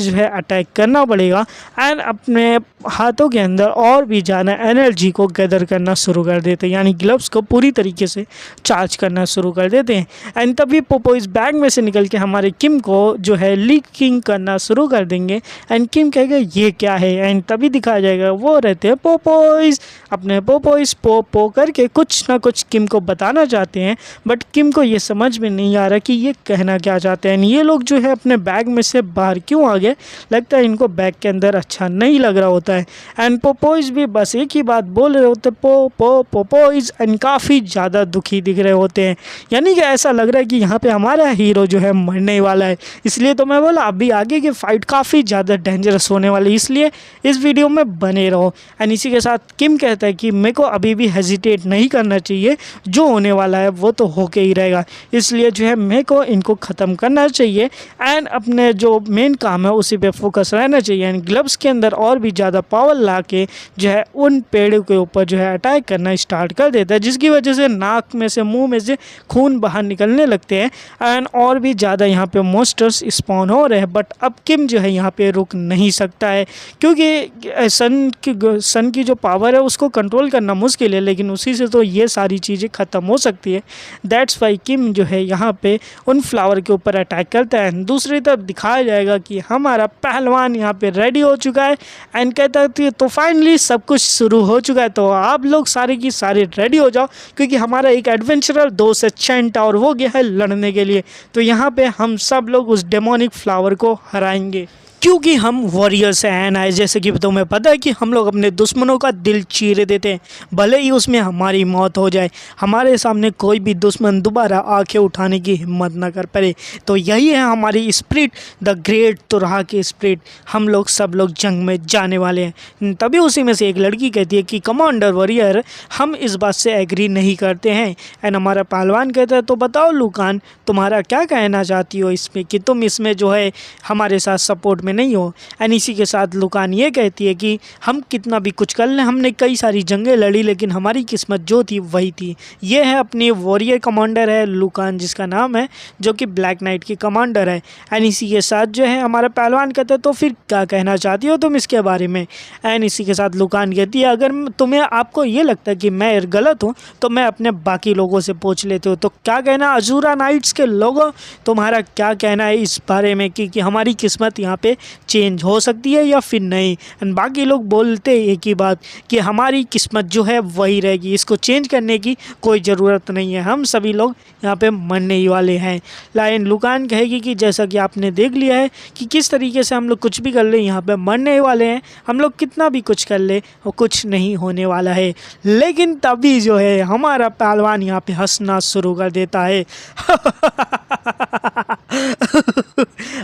[SPEAKER 1] जो है अटैक करना पड़ेगा एंड अपने हाथों के अंदर और भी ज़्यादा एनर्जी को गैदर करना शुरू कर देते हैं, यानी ग्लव्स को पूरी तरीके से चार्ज करना शुरू कर देते हैं। एंड तभी पोपोइस बैग में से निकल के हमारे किम को जो है लीकिंग करना शुरू कर देंगे एंड किम कहेगा ये क्या है। एंड तभी दिखाया जाएगा वो रहते हैं पोपोइस, अपने पोपोइस पो करके कुछ ना कुछ किम को बताना चाहते हैं, बट किम को ये समझ में नहीं आ रहा कि ये कहना क्या चाहते हैं। ये लोग जो है अपने बैग में से बाहर क्यों आ गए, लगता है इनको बैग के अंदर अच्छा नहीं लग रहा होता है। एंड पोपोइस भी बस एक ही बात बोल रहे होते पोपोइस एंड काफ़ी ज़्यादा दुखी दिख रहे होते हैं, यानी कि ऐसा लग रहा है कि यहाँ पे हमारा हीरो जो है मरने वाला है। इसलिए तो मैं बोला अभी आगे की फ़ाइट काफ़ी ज़्यादा डेंजरस होने वाली, इसलिए इस वीडियो में बने रहो। एंड इसी के साथ किम कहता है कि मेरे को अभी भी हेजिटेट नहीं करना चाहिए, जो होने वाला है वो तो होके ही रहेगा, इसलिए जो है मेरे को इनको ख़त्म करना चाहिए एंड अपने जो मेन काम है उसी पे फोकस रहना चाहिए। एंड ग्लव्स के अंदर और भी ज़्यादा पावर ला के जो है उन पेड़ों के ऊपर जो है अटैक करना स्टार्ट कर देता है, जिसकी वजह से नाक में से मुंह में से खून बाहर निकलने लगते हैं एंड और भी ज़्यादा यहाँ पे मॉन्स्टर्स स्पॉन हो रहे हैं। बट अब किम जो है यहाँ पे रुक नहीं सकता है, क्योंकि सन की जो पावर है उसको कंट्रोल करना मुश्किल है, लेकिन उसी से तो ये सारी चीज़ें ख़त्म हो सकती है। दैट्स वाई किम जो है यहाँ पे उन फ्लावर के ऊपर अटैक करता है। दूसरी तरफ दिखाया जाएगा कि हमारा पहलवान यहाँ पे रेडी हो चुका है एंड कहता है तो फाइनली सब कुछ शुरू हो चुका है, तो आप लोग सारे की सारे रेडी हो जाओ, क्योंकि हमारा एक एडवेंचरर दोस्त है चेंटा और वो गया है लड़ने के लिए, तो यहाँ पे हम सब लोग उस डेमोनिक फ्लावर को हराएंगे। क्योंकि हम वॉरियर्स हैं एंड जैसे कि तुम्हें पता है कि हम लोग अपने दुश्मनों का दिल चीर देते हैं, भले ही उसमें हमारी मौत हो जाए। हमारे सामने कोई भी दुश्मन दोबारा आंखें उठाने की हिम्मत ना कर पाए। तो यही है हमारी स्पिरिट, द ग्रेट तुरहा की स्पिरिट। हम लोग सब लोग जंग में जाने वाले हैं। तभी उसी में से एक लड़की कहती है कि कमांडर वॉरियर, हम इस बात से एग्री नहीं करते हैं। एंड हमारा पहलवान कहता है तो बताओ लुकान, तुम्हारा क्या कहना चाहती हो इसमें, कि तुम इसमें जो है हमारे साथ सपोर्ट में नहीं हो। एंड इसी के साथ लुकान ये कहती है कि हम कितना भी कुछ कर लें, हमने कई सारी जंगें लड़ी लेकिन हमारी किस्मत जो थी वही थी। ये है अपनी वॉरियर कमांडर है लुकान जिसका नाम है, जो कि ब्लैक नाइट की कमांडर है। एंड इसी के साथ जो है हमारा पहलवान कहता है तो फिर क्या कहना चाहती हो तुम इसके बारे में। एंड इसी के साथ लुकान कहती है अगर तुम्हें आपको ये लगता है कि मैं गलत हूँ तो मैं अपने बाकी लोगों से पूछ लेती हूँ। तो क्या कहना अजूरा नाइट्स के लोगों, तुम्हारा क्या कहना है इस बारे में कि हमारी किस्मत यहाँ पे चेंज हो सकती है या फिर नहीं। एंड बाकी लोग बोलते एक ही बात कि हमारी किस्मत जो है वही रहेगी, इसको चेंज करने की कोई ज़रूरत नहीं है, हम सभी लोग यहाँ पे मरने ही वाले हैं। लाइन लुकान कहेगी कि जैसा कि आपने देख लिया है कि किस तरीके से हम लोग कुछ भी कर ले यहाँ पे मरने ही वाले हैं, हम लोग कितना भी कुछ कर ले वो कुछ नहीं होने वाला है। लेकिन तभी जो है हमारा पहलवान यहाँ पे हंसना शुरू कर देता है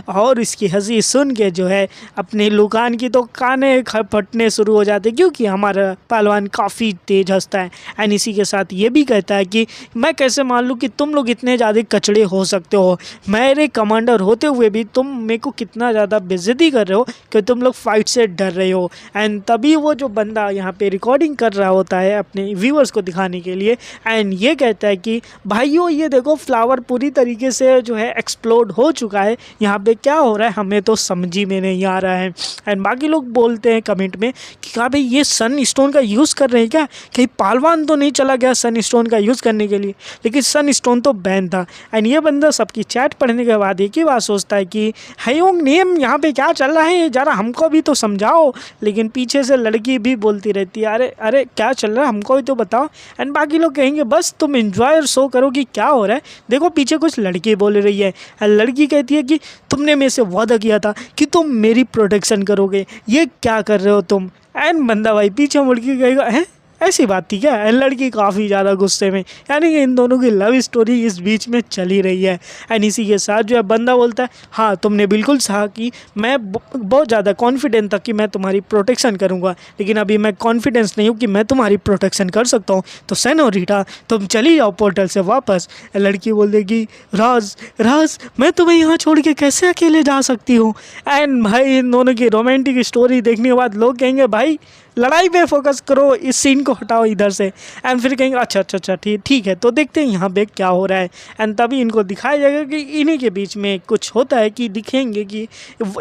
[SPEAKER 1] और इसकी हंसी सुन के जो है अपने लुकान की तो काने फटने शुरू हो जाते, क्योंकि हमारा पहलवान काफ़ी तेज हंसता है। एंड इसी के साथ ये भी कहता है कि मैं कैसे मान लूँ कि तुम लोग इतने ज़्यादा कचड़े हो सकते हो, मेरे कमांडर होते हुए भी तुम मेरे को कितना ज़्यादा बेइज्जती कर रहे हो कि तुम लोग फाइट से डर रहे हो। एंड तभी वो जो बंदा यहाँ पे रिकॉर्डिंग कर रहा होता है अपने व्यूअर्स को दिखाने के लिए, एंड ये कहता है कि भाइयों ये देखो फ्लावर पूरी तरीके से जो है एक्सप्लोड हो चुका है, यहाँ पे क्या हो रहा है हमें तो समझ ही में नहीं आ रहा है। एंड बाकी लोग बोलते हैं कमेंट में कि क्या भाई ये सन स्टोन का यूज़ कर रहे हैं क्या, कहीं पहलवान तो नहीं चला गया सन स्टोन का यूज़ करने के लिए, लेकिन सन स्टोन तो बैन था। एंड ये बंदा सबकी चैट पढ़ने के बाद एक ही बात सोचता है कि हयोंग नेम यहाँ पे क्या चल रहा है, ज़रा हमको भी तो समझाओ। लेकिन पीछे से लड़की भी बोलती रहती है अरे अरे क्या चल रहा है हमको भी तो बताओ। एंड बाकी लोग कहेंगे बस तुम एंजॉय और शो करो कि क्या हो रहा है, देखो पीछे कुछ लड़की बोल रही है। लड़की कहती है कि तुमने मेरे से वादा किया था कि तुम मेरी प्रोटेक्शन करोगे, ये क्या कर रहे हो तुम। एंड बंदा भाई पीछे मुड़ के कहेगा हैं ऐसी बात थी क्या। लड़की काफ़ी ज़्यादा गुस्से में, यानी कि इन दोनों की लव स्टोरी इस बीच में चली रही है। एंड इसी के साथ जो है बंदा बोलता है हाँ तुमने बिल्कुल कहा कि मैं बहुत ज़्यादा कॉन्फिडेंट था कि मैं तुम्हारी प्रोटेक्शन करूँगा, लेकिन अभी मैं कॉन्फिडेंस नहीं हूँ कि मैं तुम्हारी प्रोटेक्शन कर सकता हूँ, तो सेनोरिटा तुम चली जाओ पोर्टल से वापस। लड़की बोल देगी राज राज मैं तुम्हें यहाँ छोड़ के कैसे अकेले जा सकती हूँ। एंड भाई इन दोनों की रोमांटिक स्टोरी देखने के बाद लोग कहेंगे भाई लड़ाई पे फोकस करो, इस सीन को हटाओ इधर से। एंड फिर कहेंगे अच्छा ठीक है तो देखते हैं यहाँ पे क्या हो रहा है। एंड तभी इनको दिखाया जाएगा कि इन्हीं के बीच में कुछ होता है कि दिखेंगे कि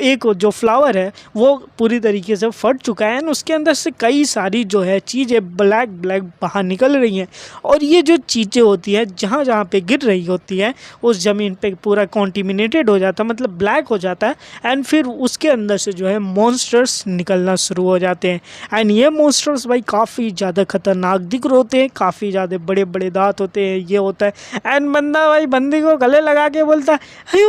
[SPEAKER 1] एक जो फ्लावर है वो पूरी तरीके से फट चुका है एंड उसके अंदर से कई सारी जो है चीज़ें ब्लैक बाहर निकल रही हैं। और ये जो चीज़ें होती हैं जहाँ जहाँ पे गिर रही होती है उस ज़मीन पे पूरा कॉन्टिमिनेटेड हो जाता है, मतलब ब्लैक हो जाता है। एंड फिर उसके अंदर से जो है मॉन्स्टर्स निकलना शुरू हो जाते हैं। एंड ये मॉन्स्टर्स भाई काफ़ी ज़्यादा खतरनाक दिख रहे होते हैं, काफ़ी ज़्यादा बड़े बड़े दांत होते हैं, ये होता है। एंड बंदा भाई बंदी को गले लगा के बोलता है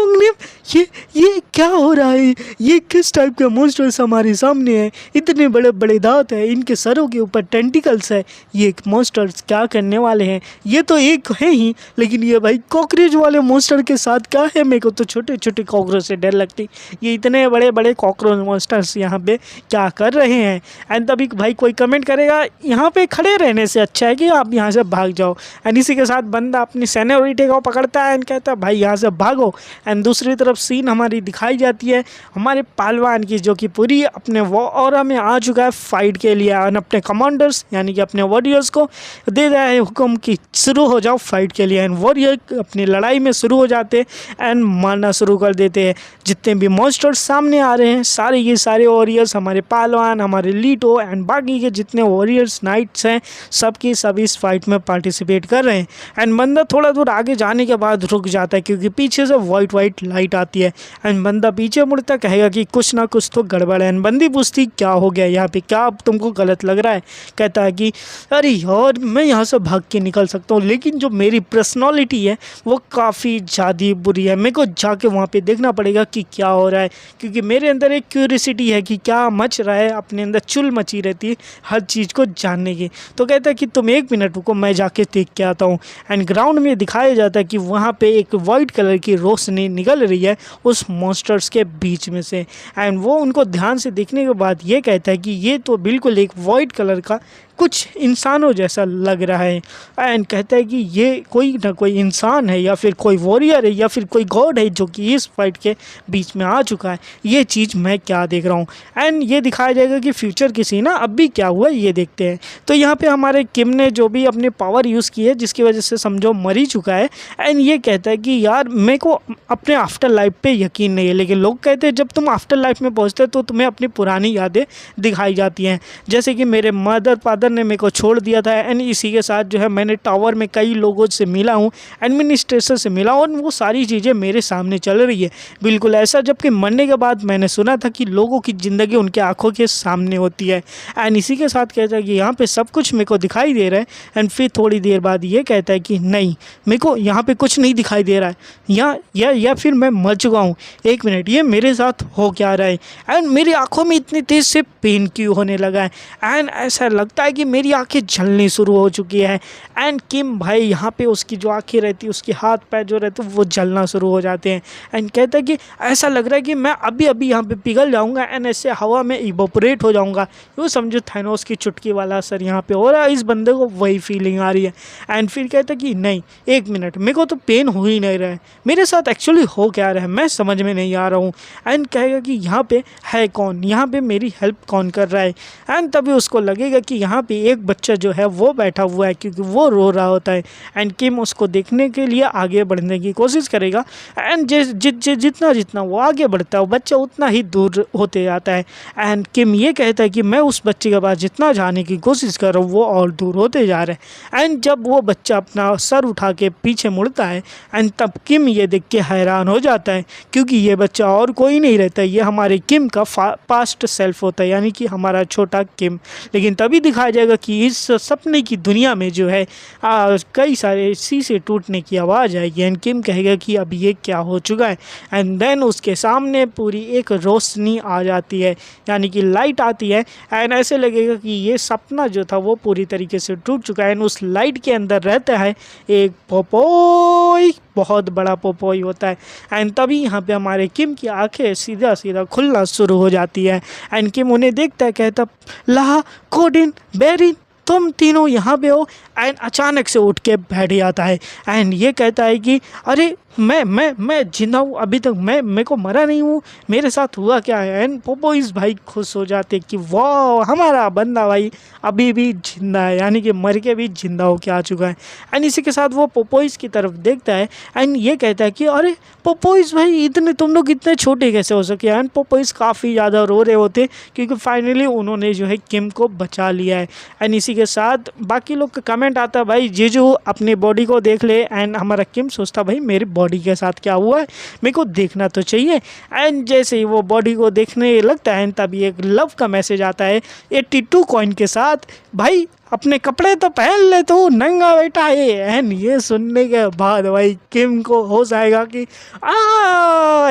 [SPEAKER 1] ये क्या हो रहा है, ये किस टाइप के मॉन्स्टर्स हमारे सामने हैं, इतने बड़े बड़े दांत हैं, इनके सरों के ऊपर टेंटिकल्स है, ये मॉन्स्टर्स क्या करने वाले हैं। ये तो एक है ही, लेकिन ये भाई कॉकरोच वाले मॉन्स्टर के साथ क्या है, मेरे को तो छोटे छोटे कॉकरोच से डर लगती, ये इतने बड़े बड़े कॉकरोच मॉन्स्टर्स यहाँ पे क्या कर रहे हैं। एंड तभी भाई कोई कमेंट करेगा यहाँ पे खड़े रहने से अच्छा है कि आप यहाँ से भाग जाओ। एंड इसी के साथ बंदा अपनी सेनियोरिटी को पकड़ता है एंड कहता है भाई यहाँ से भागो। एंड दूसरी तरफ सीन हमारी दिखाई जाती है हमारे पहलवान की, जो कि पूरी अपने वो ऑरा में आ चुका है फाइट के लिए, और अपने कमांडर्स यानी कि अपने वॉरियर्स को दे रहा है हुक्म कि शुरू हो जाओ फाइट के लिए। एंड वॉरियर अपनी लड़ाई में शुरू हो जाते हैं एंड मारना शुरू कर देते हैं। जितने भी मॉन्स्टर्स सामने आ रहे हैं सारे ये सारे वॉरियर्स हमारे पहलवान, हमारे लीटो एंड बाकी के जितने वॉरियर्स नाइट्स हैं सबकी सब इस फाइट में पार्टिसिपेट कर रहे हैं। एंड बंदा थोड़ा दूर आगे जाने के बाद रुक जाता है क्योंकि पीछे से वाइट लाइट आती है। एंड बंदा पीछे मुड़ता कहेगा कि कुछ ना कुछ तो गड़बड़ है। एंड बंदी पूछती क्या हो गया यहाँ पे, क्या अब तुमको गलत लग रहा है? कहता है कि अरे यार मैं यहाँ से भाग के निकल सकता हूँ, लेकिन जो मेरी पर्सनालिटी है वो काफ़ी ज़्यादा बुरी है, मेरे को जाके वहाँ पे देखना पड़ेगा कि क्या हो रहा है, क्योंकि मेरे अंदर एक क्यूरियोसिटी है कि क्या मच रहा है, अपने अंदर चुल मची रहती है हर चीज़ को जानने की। तो कहता है कि तुम 1 मिनट रुको, मैं जाके देख के आता हूँ। एंड ग्राउंड में दिखाया जाता है कि वहाँ पे एक वाइट कलर की रोशनी निकल रही है उस मॉन्स्टर्स के बीच में से। एंड वो उनको ध्यान से देखने के बाद ये कहता है कि ये तो बिल्कुल एक वाइट कलर का कुछ इंसानों जैसा लग रहा है। एंड कहता है कि ये कोई ना कोई इंसान है या फिर कोई वॉरियर है या फिर कोई गॉड है जो कि इस फाइट के बीच में आ चुका है। ये चीज़ मैं क्या देख रहा हूँ। एंड ये दिखाया जाएगा कि फ्यूचर की सीन है, अब भी क्या हुआ ये देखते हैं। तो यहाँ पे हमारे किम ने जो भी अपने पावर यूज़ की है जिसकी वजह से समझो मर ही चुका है। एंड ये कहता है कि यार मेरे को अपने आफ्टर लाइफ पे यकीन नहीं है, लेकिन लोग कहते हैं जब तुम आफ्टर लाइफ में पहुँचते तो तुम्हें अपनी पुरानी यादें दिखाई जाती हैं, जैसे कि मेरे मदर फादर ने मेरे को छोड़ दिया था। एंड इसी के साथ जो है मैंने टावर में कई लोगों से मिला हूँ, एडमिनिस्ट्रेटर से मिला और वो सारी चीज़ें मेरे सामने चल रही है बिल्कुल ऐसा, जबकि मरने के बाद मैंने सुना था कि लोगों की ज़िंदगी उनके आंखों के सामने होती है। एंड इसी के साथ कहता है कि यहाँ पे सब कुछ मेरे को दिखाई दे रहा है। एंड फिर थोड़ी देर बाद ये कहता है कि नहीं, मेरे को यहाँ पे कुछ नहीं दिखाई दे रहा है, या फिर मैं मर चुका हूँ। 1 मिनट, ये मेरे साथ हो क्या रहा है? एंड मेरी आंखों में इतनी तेज़ से पेन क्यों होने लगा है? एंड ऐसा लगता है कि मेरी आंखें जलनी शुरू हो चुकी है। एंड किम भाई यहाँ पे उसकी जो आंखें रहती है, उसके हाथ पैर जो रहते हैं वो जलना शुरू हो जाते हैं। एंड कहता है कि ऐसा लग रहा है कि मैं अभी अभी यहाँ पे पिघल जाऊँगा एंड ऐसे हवा में इवोपरेट हो जाऊँगा। वो समझो थैनोस की चुटकी वाला असर यहाँ पे हो रहा है, इस बंदे को वही फीलिंग आ रही है। एंड फिर कहता है कि नहीं 1 मिनट, मेरे को तो पेन हो ही नहीं रहा है, मेरे साथ एक्चुअली हो क्या रहा है मैं समझ में नहीं आ रहा हूँ। एंड कहेगा कि यहाँ पे है कौन, यहाँ पे मेरी हेल्प कौन कर रहा है? एंड तभी उसको लगेगा कि यहाँ पे एक बच्चा जो है वो बैठा हुआ है क्योंकि वो रो रहा होता है। एंड किम उसको देखने के लिए आगे बढ़ने की कोशिश करेगा। एंड जितना वो आगे बढ़ता है वो बच्चा उतना ही दूर होते जाता है। एंड किम ये कहता है कि मैं उस बच्चे के पास जितना जाने की कोशिश कर रहा हूँ वो और दूर होते जा रहे हैं। एंड जब वो बच्चा अपना सर उठा के पीछे मुड़ता है एंड तब किम ये देख के हैरान हो जाता है क्योंकि ये बच्चा और कोई नहीं रहता, ये हमारे किम का पास्ट सेल्फ होता है, यानी कि हमारा छोटा किम। लेकिन तभी दिखाया जाएगा कि इस सपने की दुनिया में जो है कई सारे शीशे टूटने की आवाज़ आएगी। एंड किम कहेगा कि अब ये क्या हो चुका है। एंड देन उसके सामने पूरी एक रोशनी आ जाती है, यानी कि लाइट आती है। एंड ऐसे लगेगा कि ये सपना जो था वो पूरी तरीके से टूट चुका है। एंड उस लाइट के अंदर रहता है एक पोपोई, बहुत बड़ा पोपोई होता है। एंड तभी यहाँ पे हमारे किम की आंखें सीधा खुलना शुरू हो जाती है। एंड किम उन्हें देखता है, कहता लाहा, कोडिन, बेरिन, तुम तीनों यहाँ पे हो। एंड अचानक से उठ के बैठ जाता है। एंड ये कहता है कि अरे मैं जिंदा हूँ अभी तक, मेरे को मरा नहीं हूँ, मेरे साथ हुआ क्या है? एंड पोपोइस भाई खुश हो जाते कि वाह हमारा बंदा भाई अभी भी जिंदा है, यानी कि मर के भी जिंदा हो के आ चुका है। एंड इसी के साथ वो पोपोइस की तरफ देखता है एंड ये कहता है कि अरे पोपोइस भाई इतने तुम लोग इतने छोटे कैसे हो सके? एंड पोपोइस काफ़ी ज़्यादा रो रहे होते क्योंकि फाइनली उन्होंने जो है किम को बचा लिया है। एंड इसी के साथ बाकी लोग का कमेंट आता है भाई जीजू अपनी बॉडी को देख ले। एंड हमारा किम सोचता भाई मेरी बॉडी के साथ क्या हुआ है, मेरे को देखना तो चाहिए। एंड जैसे ही वो बॉडी को देखने लगता है तभी एक लव का मैसेज आता है 82 कॉइन के साथ, भाई अपने कपड़े तो पहन ले, तू नंगा बैठा है। एंड ये सुनने के बाद भाई किम को हो जाएगा कि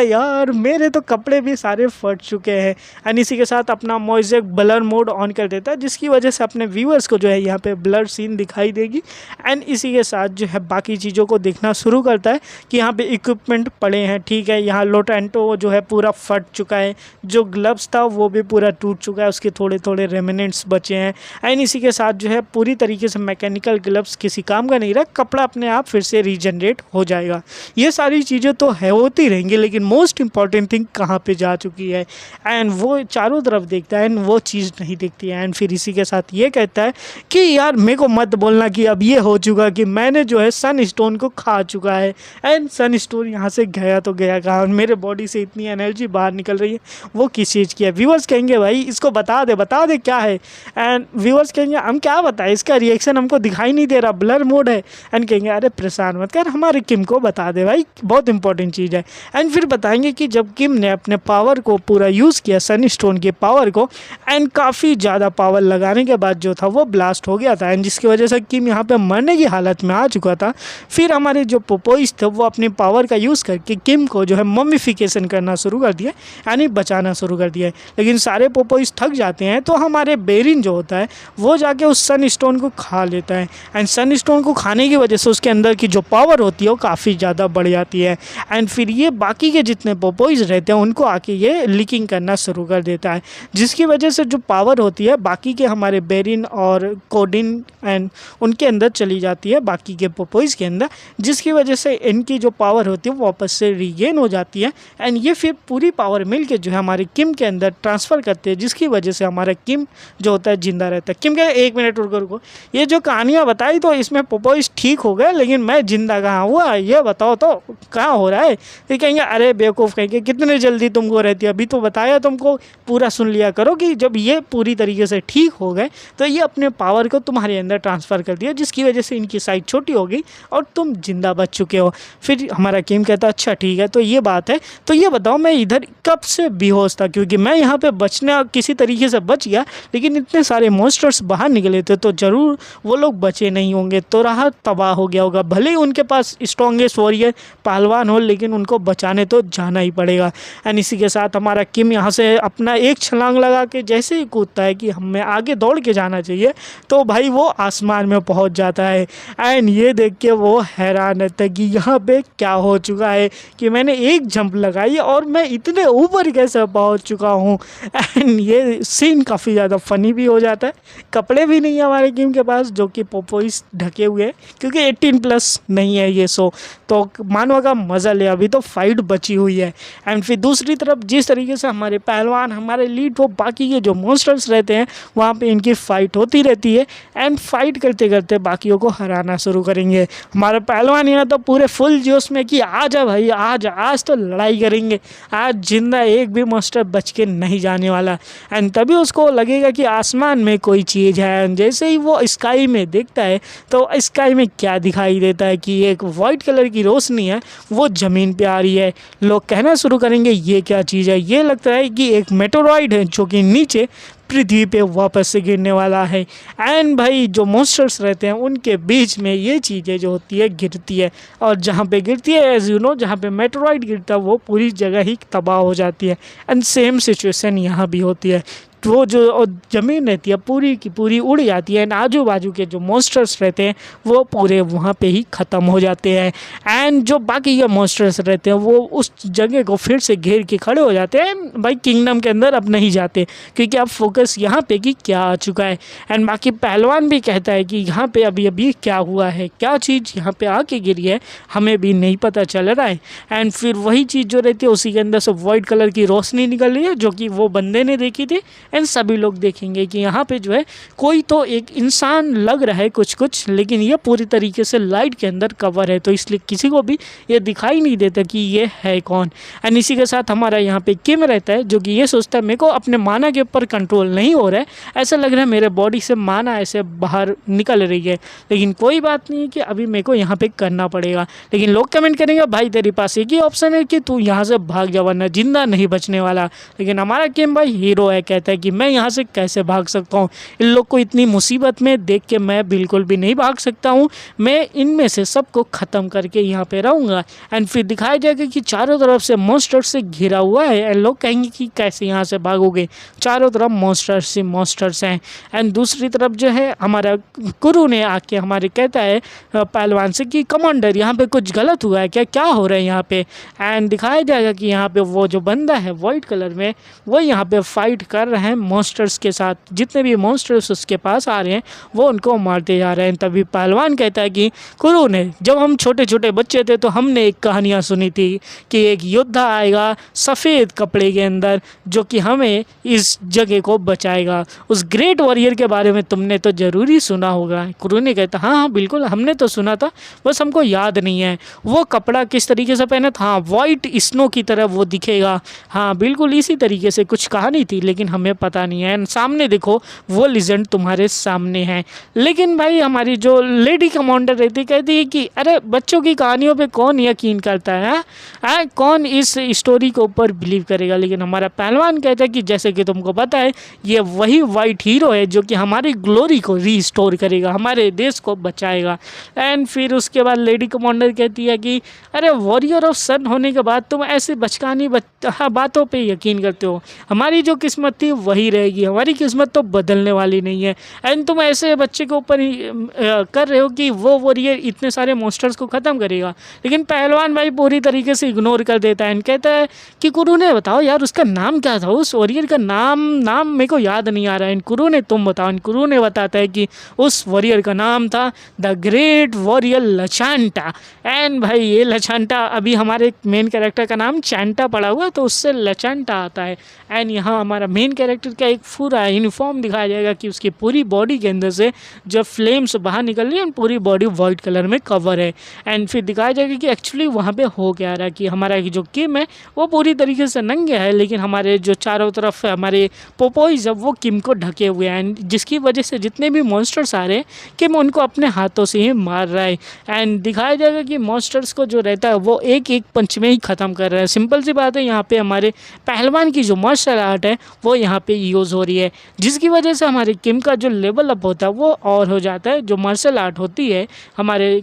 [SPEAKER 1] यार मेरे तो कपड़े भी सारे फट चुके हैं। एंड इसी के साथ अपना मोजेक ब्लर मोड ऑन कर देता है जिसकी वजह से अपने व्यूअर्स को जो है यहाँ पे ब्लर सीन दिखाई देगी। एंड इसी के साथ जो है बाकी चीज़ों को देखना शुरू करता है कि यहाँ पे इक्विपमेंट पड़े हैं, ठीक है। यहाँ लोटेंटो जो है पूरा फट चुका है, जो ग्लव्स था वो भी पूरा टूट चुका है, उसके थोड़े थोड़े रेमिनेंट्स बचे हैं। एंड इसी के साथ जो है पूरी तरीके से मैकेनिकल ग्लव्स किसी काम का नहीं रहा, कपड़ा अपने आप फिर से रीजनरेट हो जाएगा। ये सारी चीज़ें तो है होती रहेंगी, लेकिन मोस्ट इंपॉर्टेंट थिंग कहाँ पे जा चुकी है एंड वो चारों तरफ देखता है एंड वो चीज़ नहीं दिखती है। एंड फिर इसी के साथ ये कहता है कि यार मेरे को मत बोलना कि अब ये हो चुका कि मैंने जो है सन स्टोन को खा चुका है एंड सन स्टोन यहाँ से गया तो गया कहाँ, मेरे बॉडी से इतनी एनर्जी बाहर निकल रही है वो किस चीज़ की है। व्यूअर्स कहेंगे भाई इसको बता दे क्या है, एंड व्यूअर्स कहेंगे हम क्या बताएं, इसका रिएक्शन हमको दिखाई नहीं दे रहा, ब्लर मोड है। एंड कहेंगे अरे परेशान मत कर, हमारे किम को बता दे भाई, बहुत इंपॉर्टेंट चीज़ है। एंड फिर बताएंगे कि जब किम ने अपने पावर को पूरा यूज़ किया, सन स्टोन के पावर को, एंड काफ़ी ज़्यादा पावर लगाने के बाद जो था वो ब्लास्ट हो गया था एंड जिसकी वजह से किम यहाँ पे मरने की हालत में आ चुका था। फिर हमारे जो पोपोइस थे वो अपनी पावर का यूज़ करके किम को जो है मम्मीफिकेशन करना शुरू कर दिया, यानी बचाना शुरू कर दिया। लेकिन सारे पोपोइस थक जाते हैं तो हमारे बेरिन जो होता है वो जाके उस सन स्टोन को खा लेता है एंड सन स्टोन को खाने की वजह से उसके अंदर की जो पावर होती है वो काफ़ी ज़्यादा बढ़ जाती है। एंड फिर ये बाकी के जितने पोपोइस रहते हैं उनको आके ये लीकिंग करना शुरू कर देता है, जिसकी वजह से जो पावर होती है बाकी के हमारे बेरिन और कोडिन एंड उनके अंदर चली जाती है, बाकी के पोपोइस के अंदर, जिसकी वजह से इनकी जो पावर होती है वो वापस से रीगेन हो जाती है एंड ये फिर पूरी पावर मिल के जो है हमारे किम के अंदर ट्रांसफ़र करते हैं, जिसकी वजह से हमारा किम जो होता है जिंदा रहता है। किम कहे 1 मिनट रुको, ये जो कहानियाँ बताई तो इसमें पोपोइस ठीक हो गए लेकिन मैं जिंदा कहाँ हुआ, ये बताओ तो कहाँ हो रहा है। ये कहेंगे अरे बेवकूफ़, कहेंगे कितने जल्दी तुमको रहती है, अभी तो बताया तुमको, पूरा सुन लिया करो कि जब ये पूरी तरीके से ठीक हो गए तो ये अपने पावर को तुम्हारे अंदर ट्रांसफ़र कर दिया, जिसकी वजह से इनकी साइज छोटी हो गई और तुम जिंदा बच चुके हो। फिर हमारा किम कहता अच्छा ठीक है, तो ये बात है, तो ये बताओ मैं इधर कब से बेहोश था, क्योंकि मैं यहाँ पे बचना किसी तरीके से बच गया लेकिन इतने सारे मॉन्स्टर्स बाहर निकले थे तो ज़रूर वो लोग बचे नहीं होंगे, तो राह तबाह हो गया होगा। भले ही उनके पास स्ट्रॉन्गेस्ट वॉरियर पहलवान हो लेकिन उनको बचाने तो जाना ही पड़ेगा। एंड इसी के साथ हमारा किम यहाँ से अपना एक छलांग लगा के जैसे ही कूदता है कि हमें आगे दौड़ के जाना चाहिए तो भाई वो आसमान में पहुँच जाता है। एंड ये देख के वो हैरान रहता है कि यहाँ पे क्या हो चुका है कि मैंने एक जंप लगाई और मैं इतने ऊपर कैसे पहुँच चुका हूँ। एंड ये सीन काफ़ी ज़्यादा फ़नी भी हो जाता है। कपड़े भी नहीं है हमारे किम के पास जो कि पोपोइस ढके हुए हैं, क्योंकि 18+ नहीं है ये शो, तो मानवा का मज़ा ले, अभी तो फाइट बची हुई है। एंड फिर दूसरी तरफ जिस तरीके से हमारे पहलवान, हमारे लीड, वो बाकी के जो मॉन्स्टर्स रहते हैं वहाँ पे इनकी फ़ाइट होती रहती है एंड फाइट करते करते बाकियों को हराना शुरू करेंगे। हमारे पहलवान यहाँ तो पूरे फुल जोश में कि आजा भाई आज तो लड़ाई करेंगे, आज जिंदा एक भी मॉन्स्टर बच के नहीं जाने वाला। एंड तभी उसको लगेगा कि आसमान में कोई चीज़ है। जैसे ही वो स्काई में देखता है तो स्काई में क्या दिखाई देता है कि एक वाइट कलर की रोशनी है वो ज़मीन पे आ रही है। लोग कहना शुरू करेंगे ये क्या चीज़ है, ये लगता है कि एक मेटेरॉइड है जो कि नीचे पृथ्वी पे वापस से गिरने वाला है। एंड भाई जो मॉन्स्टर्स रहते हैं उनके बीच में ये चीज़ें जो होती है गिरती है, और जहाँ पे गिरती है एज यू नो जहाँ पे मेटेरॉइड गिरता है वो पूरी जगह ही तबाह हो जाती है। एंड सेम सिचुएशन यहाँ भी होती है, वो जो ज़मीन रहती है पूरी की पूरी उड़ जाती है एंड आजू बाजू के जो मॉन्स्टर्स रहते हैं वो पूरे वहाँ पे ही ख़त्म हो जाते हैं। एंड जो बाकी के मॉन्स्टर्स रहते हैं वो उस जगह को फिर से घेर के खड़े हो जाते हैं। भाई किंगडम के अंदर अब नहीं जाते क्योंकि अब फोकस यहाँ पे कि क्या आ चुका है। एंड बाकी पहलवान भी कहता है कि यहाँ पे अभी क्या हुआ है, क्या चीज़ यहाँ पे आके गिरी है, हमें भी नहीं पता चल रहा है। एंड फिर वही चीज़ जो रहती है उसी के अंदर से वाइट कलर की रोशनी निकल रही है जो कि वो बंदे ने देखी थी। एंड सभी लोग देखेंगे कि यहाँ पे जो है कोई तो एक इंसान लग रहा है कुछ, लेकिन ये पूरी तरीके से लाइट के अंदर कवर है तो इसलिए किसी को भी ये दिखाई नहीं देता कि ये है कौन। एंड इसी के साथ हमारा यहाँ पे किम रहता है जो कि ये सोचता है मेरे को अपने माना के ऊपर कंट्रोल नहीं हो रहा है, ऐसा लग रहा है मेरे बॉडी से माना ऐसे बाहर निकल रही है, लेकिन कोई बात नहीं है कि अभी मेरे को यहाँ पे करना पड़ेगा। लेकिन लोग कमेंट करेंगे भाई तेरे पास एक ही ऑप्शन है कि तू यहाँ से भाग जा वरना जिंदा नहीं बचने वाला। लेकिन हमारा किम भाई हीरो है, कहता है कि मैं यहाँ से कैसे भाग सकता हूँ, इन लोग को इतनी मुसीबत में देख के मैं बिल्कुल भी नहीं भाग सकता हूँ, मैं इनमें से सबको ख़त्म करके यहाँ पे रहूँगा। एंड फिर दिखाया जाएगा कि चारों तरफ से मॉन्स्टर से घिरा हुआ है एंड लोग कहेंगे कि कैसे यहाँ से भागोगे, चारों तरफ मॉन्स्टर्स ही मॉन्स्टर्स हैं। एंड दूसरी तरफ जो है हमारा गुरु ने आके हमारे कहता है पहलवान से कि कमांडर यहाँ पे कुछ गलत हुआ है क्या हो रहा है यहाँ पे। एंड दिखाया जाएगा कि यहाँ पे वो जो बंदा है वाइट कलर में वो यहाँ पे फाइट कर रहे है मॉन्स्टर्स के साथ, जितने भी मॉन्स्टर्स उसके पास आ रहे हैं वो उनको मारते जा रहे हैं। तभी पहलवान कहता है कि कुरु ने, जब हम छोटे छोटे बच्चे थे तो हमने एक कहानियाँ सुनी थी कि एक योद्धा आएगा सफ़ेद कपड़े के अंदर जो कि हमें इस जगह को बचाएगा। उस ग्रेट वॉरियर के बारे में तुमने तो ज़रूरी सुना होगा। कुरु ने कहता हाँ हाँ बिल्कुल हमने तो सुना था, बस हमको याद नहीं है। वो कपड़ा किस तरीके से पहना था? हाँ, वाइट स्नो की तरह वो दिखेगा। हाँ बिल्कुल इसी तरीके से कुछ कहानी थी, लेकिन हमें पता नहीं है। सामने देखो वो लेजेंड तुम्हारे सामने है। लेकिन भाई हमारी जो लेडी कमांडर रहती कहती है कि अरे बच्चों की कहानियों पे कौन यकीन करता है? कौन इस स्टोरी के ऊपर बिलीव करेगा? लेकिन हमारा पहलवान कहता है कि जैसे कि तुमको पता है ये वही वाइट हीरो है जो कि हमारी ग्लोरी को रीस्टोर करेगा, हमारे देश को बचाएगा। एंड फिर उसके बाद लेडी कमांडर कहती है कि अरे वॉरियर ऑफ सन होने के बाद तुम ऐसे बचकानी बातों पे यकीन करते हो। हमारी जो किस्मत थी वही रहेगी, हमारी किस्मत तो बदलने वाली नहीं है। एंड तुम ऐसे बच्चे के ऊपर कर रहे हो कि वो वॉरियर इतने सारे मॉन्स्टर्स को ख़त्म करेगा। लेकिन पहलवान भाई पूरी तरीके से इग्नोर कर देता है एंड कहता है कि कुरु ने बताओ यार उसका नाम क्या था, उस वॉरियर का नाम मेरे को याद नहीं आ रहा है। कुरु ने तुम बताओ। कुरु ने बताता है कि उस वॉरियर का नाम था द ग्रेट वॉरियर लचांटा। एंड भाई ये लचांटा, अभी हमारे मेन कैरेक्टर का नाम चांटा पड़ा हुआ तो उससे लचांटा आता है। एंड यहाँ हमारा मेन कैरेक्टर का एक पूरा यूनिफॉर्म दिखाया जाएगा कि उसकी पूरी बॉडी के अंदर से जब फ्लेम्स बाहर निकल रही है पूरी बॉडी वाइट कलर में कवर है। एंड फिर दिखाया जाएगा कि एक्चुअली वहाँ पे हो क्या रहा है कि हमारा जो किम है वो पूरी तरीके से नंगे है, लेकिन हमारे जो चारों तरफ हमारे पोपोइज है वो किम को ढके हुए हैं, जिसकी वजह से जितने भी मॉन्स्टर्स आ रहे हैं किम उनको अपने हाथों से ही मार रहा है। एंड दिखाया जाएगा कि मॉन्स्टर्स को जो रहता है वो एक एक पंच में ही ख़त्म कर रहा है। सिंपल सी बात है, यहाँ पे हमारे पहलवान की जो मार्शल आर्ट है वो यहाँ पे यूज़ हो रही है, जिसकी वजह से हमारे किम का जो लेवल अप होता है वो और हो जाता है। जो मार्शल आर्ट होती है हमारे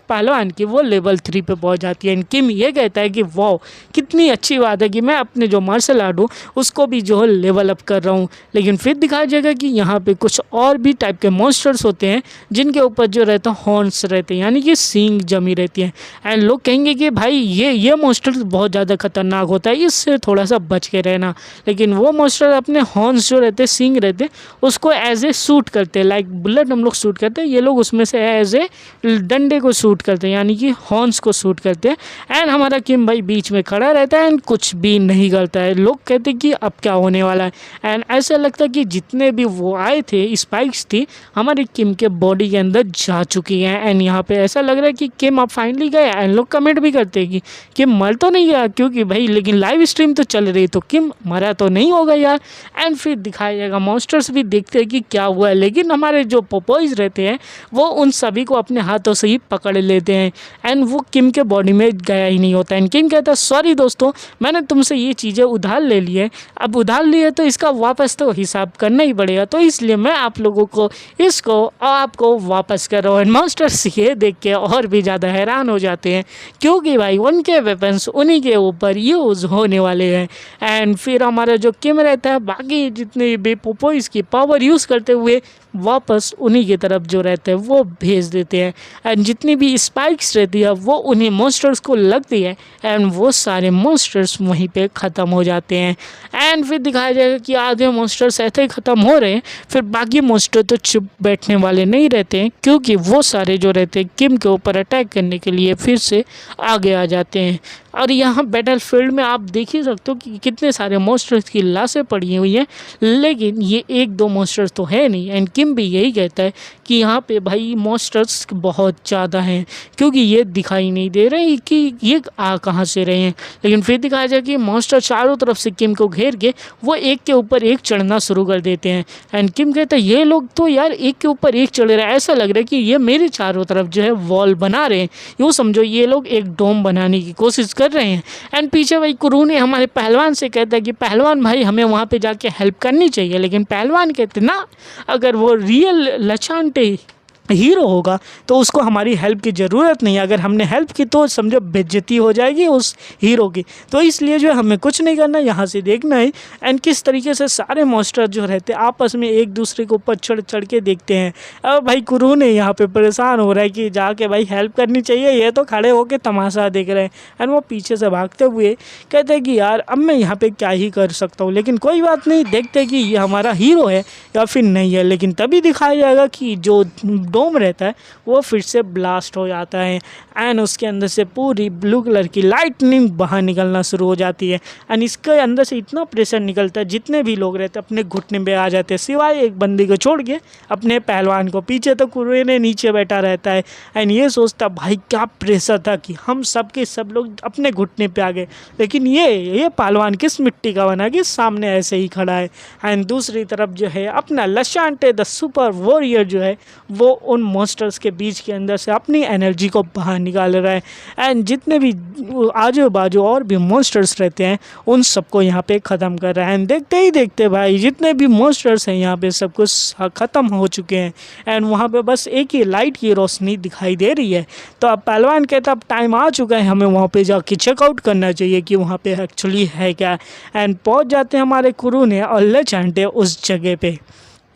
[SPEAKER 1] पहलवान की वो लेवल 3 पे पहुंच जाती है। किम ये कहता है कि वाह कितनी अच्छी बात है कि मैं अपने जो मार्शल आर्ट हूँ उसको भी जो है लेवल अप कर रहा हूँ। लेकिन फिर दिखाया जाएगा कि यहाँ पे कुछ और भी टाइप के मॉन्स्टर्स होते हैं जिनके ऊपर जो रहता है हॉर्न्स रहते हैं, यानी कि सींग जमी रहती है। एंड लोग कहेंगे कि भाई ये मॉन्स्टर बहुत ज़्यादा खतरनाक होता है, इससे थोड़ा सा बच के रहना। लेकिन वो मॉन्स्टर अपने हॉर्न्स जो रहते हैं, सींग रहते हैं, उसको एज ए सूट करते हैं, लाइक बुलेट हम लोग सूट करते हैं, ये लोग उसमें से एज ए डंडे को सूट करते हैं, यानी कि हॉर्न्स को सूट करते हैं। एंड हमारा किम भाई बीच में खड़ा रहता है एंड कुछ भी नहीं करता है। लोग कहते हैं कि अब क्या होने वाला है। एंड ऐसा लगता है कि जितने भी वो आए थे स्पाइक्स थी हमारे किम के बॉडी के अंदर जा चुकी हैं। एंड यहाँ पे ऐसा लग रहा है कि किम अब फाइनली गया। एंड लोग कमेंट भी करते हैं कि किम मर तो नहीं गया, क्योंकि भाई लेकिन लाइव स्ट्रीम तो चल रही तो किम मरा तो नहीं होगा यार। एंड फिर दिखाया जाएगा मॉन्स्टर्स भी देखते हैं कि क्या हुआ है, लेकिन हमारे जो पोपोइज रहते हैं वो उन सभी को अपने हाथों से ही पकड़ लेते हैं। एंड वो किम के बॉडी में गया ही नहीं होता है। एंड किम कहता है सॉरी दोस्तों, मैंने तुमसे ये चीज़ें उधार ले ली है, अब उधार लिए तो इसका वापस तो हिसाब करना ही पड़ेगा, तो इसलिए मैं आप लोगों को इसको आपको वापस कर रहा हूँ। एंड मास्टर्स ये देख के और भी ज़्यादा हैरान हो जाते हैं, क्योंकि भाई उनके वेपन्स उन्हीं के ऊपर यूज़ होने वाले हैं। एंड फिर हमारा जो किम रहता है बाकी जितने भी पोपोइज की पावर यूज़ करते हुए वापस उन्हीं की तरफ जो रहते हैं वो भेज देते हैं। एंड जितनी भी स्पाइक्स रहती है वो उन्हीं मॉन्स्टर्स को लगती है एंड वो सारे मॉन्स्टर्स वहीं पे ख़त्म हो जाते हैं। एंड फिर दिखाया जाएगा कि आधे मॉन्स्टर्स ऐसे ही ख़त्म हो रहे हैं, फिर बाकी मॉन्स्टर तो चुप बैठने वाले नहीं रहते हैं, क्योंकि वो सारे जो रहते हैं किम के ऊपर अटैक करने के लिए फिर से आगे आ जाते हैं। और यहाँ बैटल फील्ड में आप देख ही सकते हो कि कितने सारे मॉन्स्टर्स की लाशें पड़ी हुई हैं, लेकिन ये एक दो मॉन्स्टर्स तो है नहीं। एंड किम भी यही कहता है कि यहाँ पे भाई मॉन्स्टर्स बहुत ज़्यादा हैं, क्योंकि ये दिखाई नहीं दे रहे कि ये आ कहाँ से रहे हैं। लेकिन फिर दिखाया जाए कि मॉन्स्टर चारों तरफ से किम को घेर के वो एक के ऊपर एक चढ़ना शुरू कर देते हैं। एंड किम कहता है ये लोग तो यार एक के ऊपर एक चढ़ रहे हैं, ऐसा लग रहा है कि ये मेरे चारों तरफ जो है वॉल बना रहे हैं, यूँ समझो ये लोग एक डोम बनाने की कोशिश कर रहे हैं। एंड पीछे भाई कुरू ने हमारे पहलवान से कहता है कि पहलवान भाई हमें वहाँ पे जाके हेल्प करनी चाहिए, लेकिन पहलवान कहते ना अगर वो रियल लचांटे हीरो होगा तो उसको हमारी हेल्प की ज़रूरत नहीं है। अगर हमने हेल्प की तो समझो बेइज्जती हो जाएगी उस हीरो की। तो इसलिए जो है हमें कुछ नहीं करना, यहाँ से देखना है एंड किस तरीके से सारे मॉन्स्टर जो रहते हैं आपस में एक दूसरे के ऊपर चढ़ चढ़ के देखते हैं। अब भाई कुरू ने यहाँ पे परेशान हो रहा है कि जाके भाई हेल्प करनी चाहिए, ये तो खड़े होके तमाशा देख रहे हैं। एंड वो पीछे से भागते हुए कहते हैं कि यार अब मैं यहाँ पे क्या ही कर सकता हूँ, लेकिन कोई बात नहीं, देखते कि ये हमारा हीरो है या फिर नहीं है। लेकिन तभी दिखाया जाएगा कि जो डोम रहता है वो फिर से ब्लास्ट हो जाता है एंड उसके अंदर से पूरी ब्लू कलर की लाइटनिंग बाहर निकलना शुरू हो जाती है। एंड इसके अंदर से इतना प्रेशर निकलता है, जितने भी लोग रहते हैं अपने घुटने पे आ जाते हैं, सिवाय एक बंदी को छोड़ के अपने पहलवान को। पीछे तो कुर्रे ने नीचे बैठा रहता है एंड ये सोचता भाई क्या प्रेशर था कि हम सब के सब लोग अपने घुटने पे आ गए, लेकिन ये पहलवान किस मिट्टी का बना कि सामने ऐसे ही खड़ा है। एंड दूसरी तरफ जो है अपना लशांटे द सुपर वॉरियर जो है वो उन मॉन्स्टर्स के बीच के अंदर से अपनी एनर्जी को बाहर निकाल रहा है एंड जितने भी आजू बाजू और भी मॉन्स्टर्स रहते हैं उन सबको यहाँ पे ख़त्म कर रहा है। एंड देखते ही देखते भाई जितने भी मॉन्स्टर्स हैं यहाँ पे सब कुछ ख़त्म हो चुके हैं एंड वहाँ पे बस एक ही लाइट की रोशनी दिखाई दे रही है। तो अब पहलवान कहता अब टाइम आ चुका है, हमें वहाँ पे जाके चेकआउट करना चाहिए कि वहाँ पे एक्चुअली है क्या। एंड पहुँच जाते हैं हमारे कुरू ने और लचांटे उस जगह पे।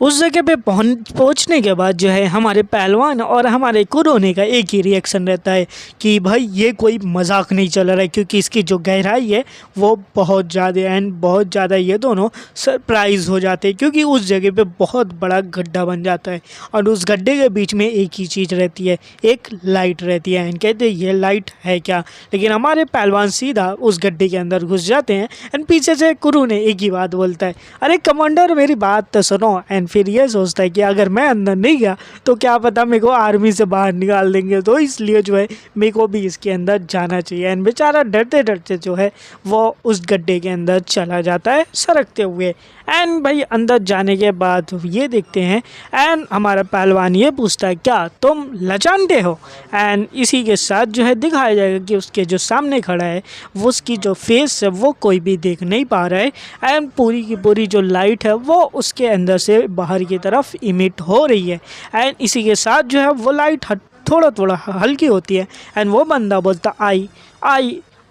[SPEAKER 1] उस जगह पे पहुंचने के बाद जो है हमारे पहलवान और हमारे कुरोने का एक ही रिएक्शन रहता है कि भाई ये कोई मजाक नहीं चल रहा है, क्योंकि इसकी जो गहराई है वो बहुत ज़्यादा एंड बहुत ज़्यादा ये दोनों सरप्राइज़ हो जाते हैं, क्योंकि उस जगह पे बहुत बड़ा गड्ढा बन जाता है और उस गड्ढे के बीच में एक ही चीज़ रहती है, एक लाइट रहती है। एंड कहते हैं ये लाइट है क्या, लेकिन हमारे पहलवान सीधा उस गड्ढे के अंदर घुस जाते हैं एंड पीछे से कुरू ने एक ही बात बोलता है, अरे कमांडर मेरी बात तो सुनो। एंड फिर ये सोचता है कि अगर मैं अंदर नहीं गया तो क्या पता मेरे को आर्मी से बाहर निकाल देंगे, तो इसलिए जो है मेरे को भी इसके अंदर जाना चाहिए। एंड बेचारा डरते डरते जो है वो उस गड्ढे के अंदर चला जाता है सरकते हुए। एंड भाई अंदर जाने के बाद ये देखते हैं एंड हमारा पहलवान ये पूछता है क्या तुम लचांटे हो। एंड इसी के साथ जो है दिखाया जाएगा कि उसके जो सामने खड़ा है वो उसकी जो फेस है वो कोई भी देख नहीं पा रहा है एंड पूरी की पूरी जो लाइट है वो उसके अंदर से बाहर की तरफ इमिट हो रही है। एंड इसी के साथ जो है वो लाइट थोड़ा थोड़ा हल्की होती है एंड वो बंदा बोलता आई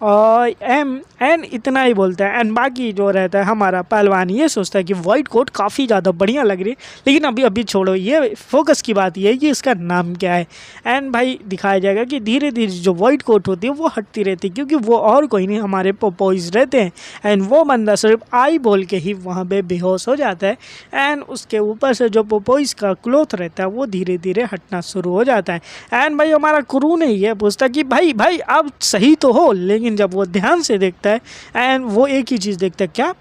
[SPEAKER 1] एम एंड इतना ही बोलता है। एंड बाकी जो रहता है हमारा पहलवान ये सोचता है कि वाइट कोट काफ़ी ज़्यादा बढ़िया लग रही है, लेकिन अभी छोड़ो, ये फोकस की बात ये है कि इसका नाम क्या है। एंड भाई दिखाया जाएगा कि धीरे धीरे जो वाइट कोट होती है वो हटती रहती है, क्योंकि वो और कोई नहीं हमारे पोपोइज रहते हैं। एंड वो बंदा सिर्फ आई बोल के ही वहाँ पे बेहोश हो जाता है एंड उसके ऊपर से जो पोपोइज का क्लोथ रहता है वो धीरे धीरे हटना शुरू हो जाता है। एंड भाई हमारा क्रू ने ये पूछता कि भाई आप सही तो हो, लेकिन जब वो ध्यान से देखता है एंड वो एक ही चीज़ देखता है, क्या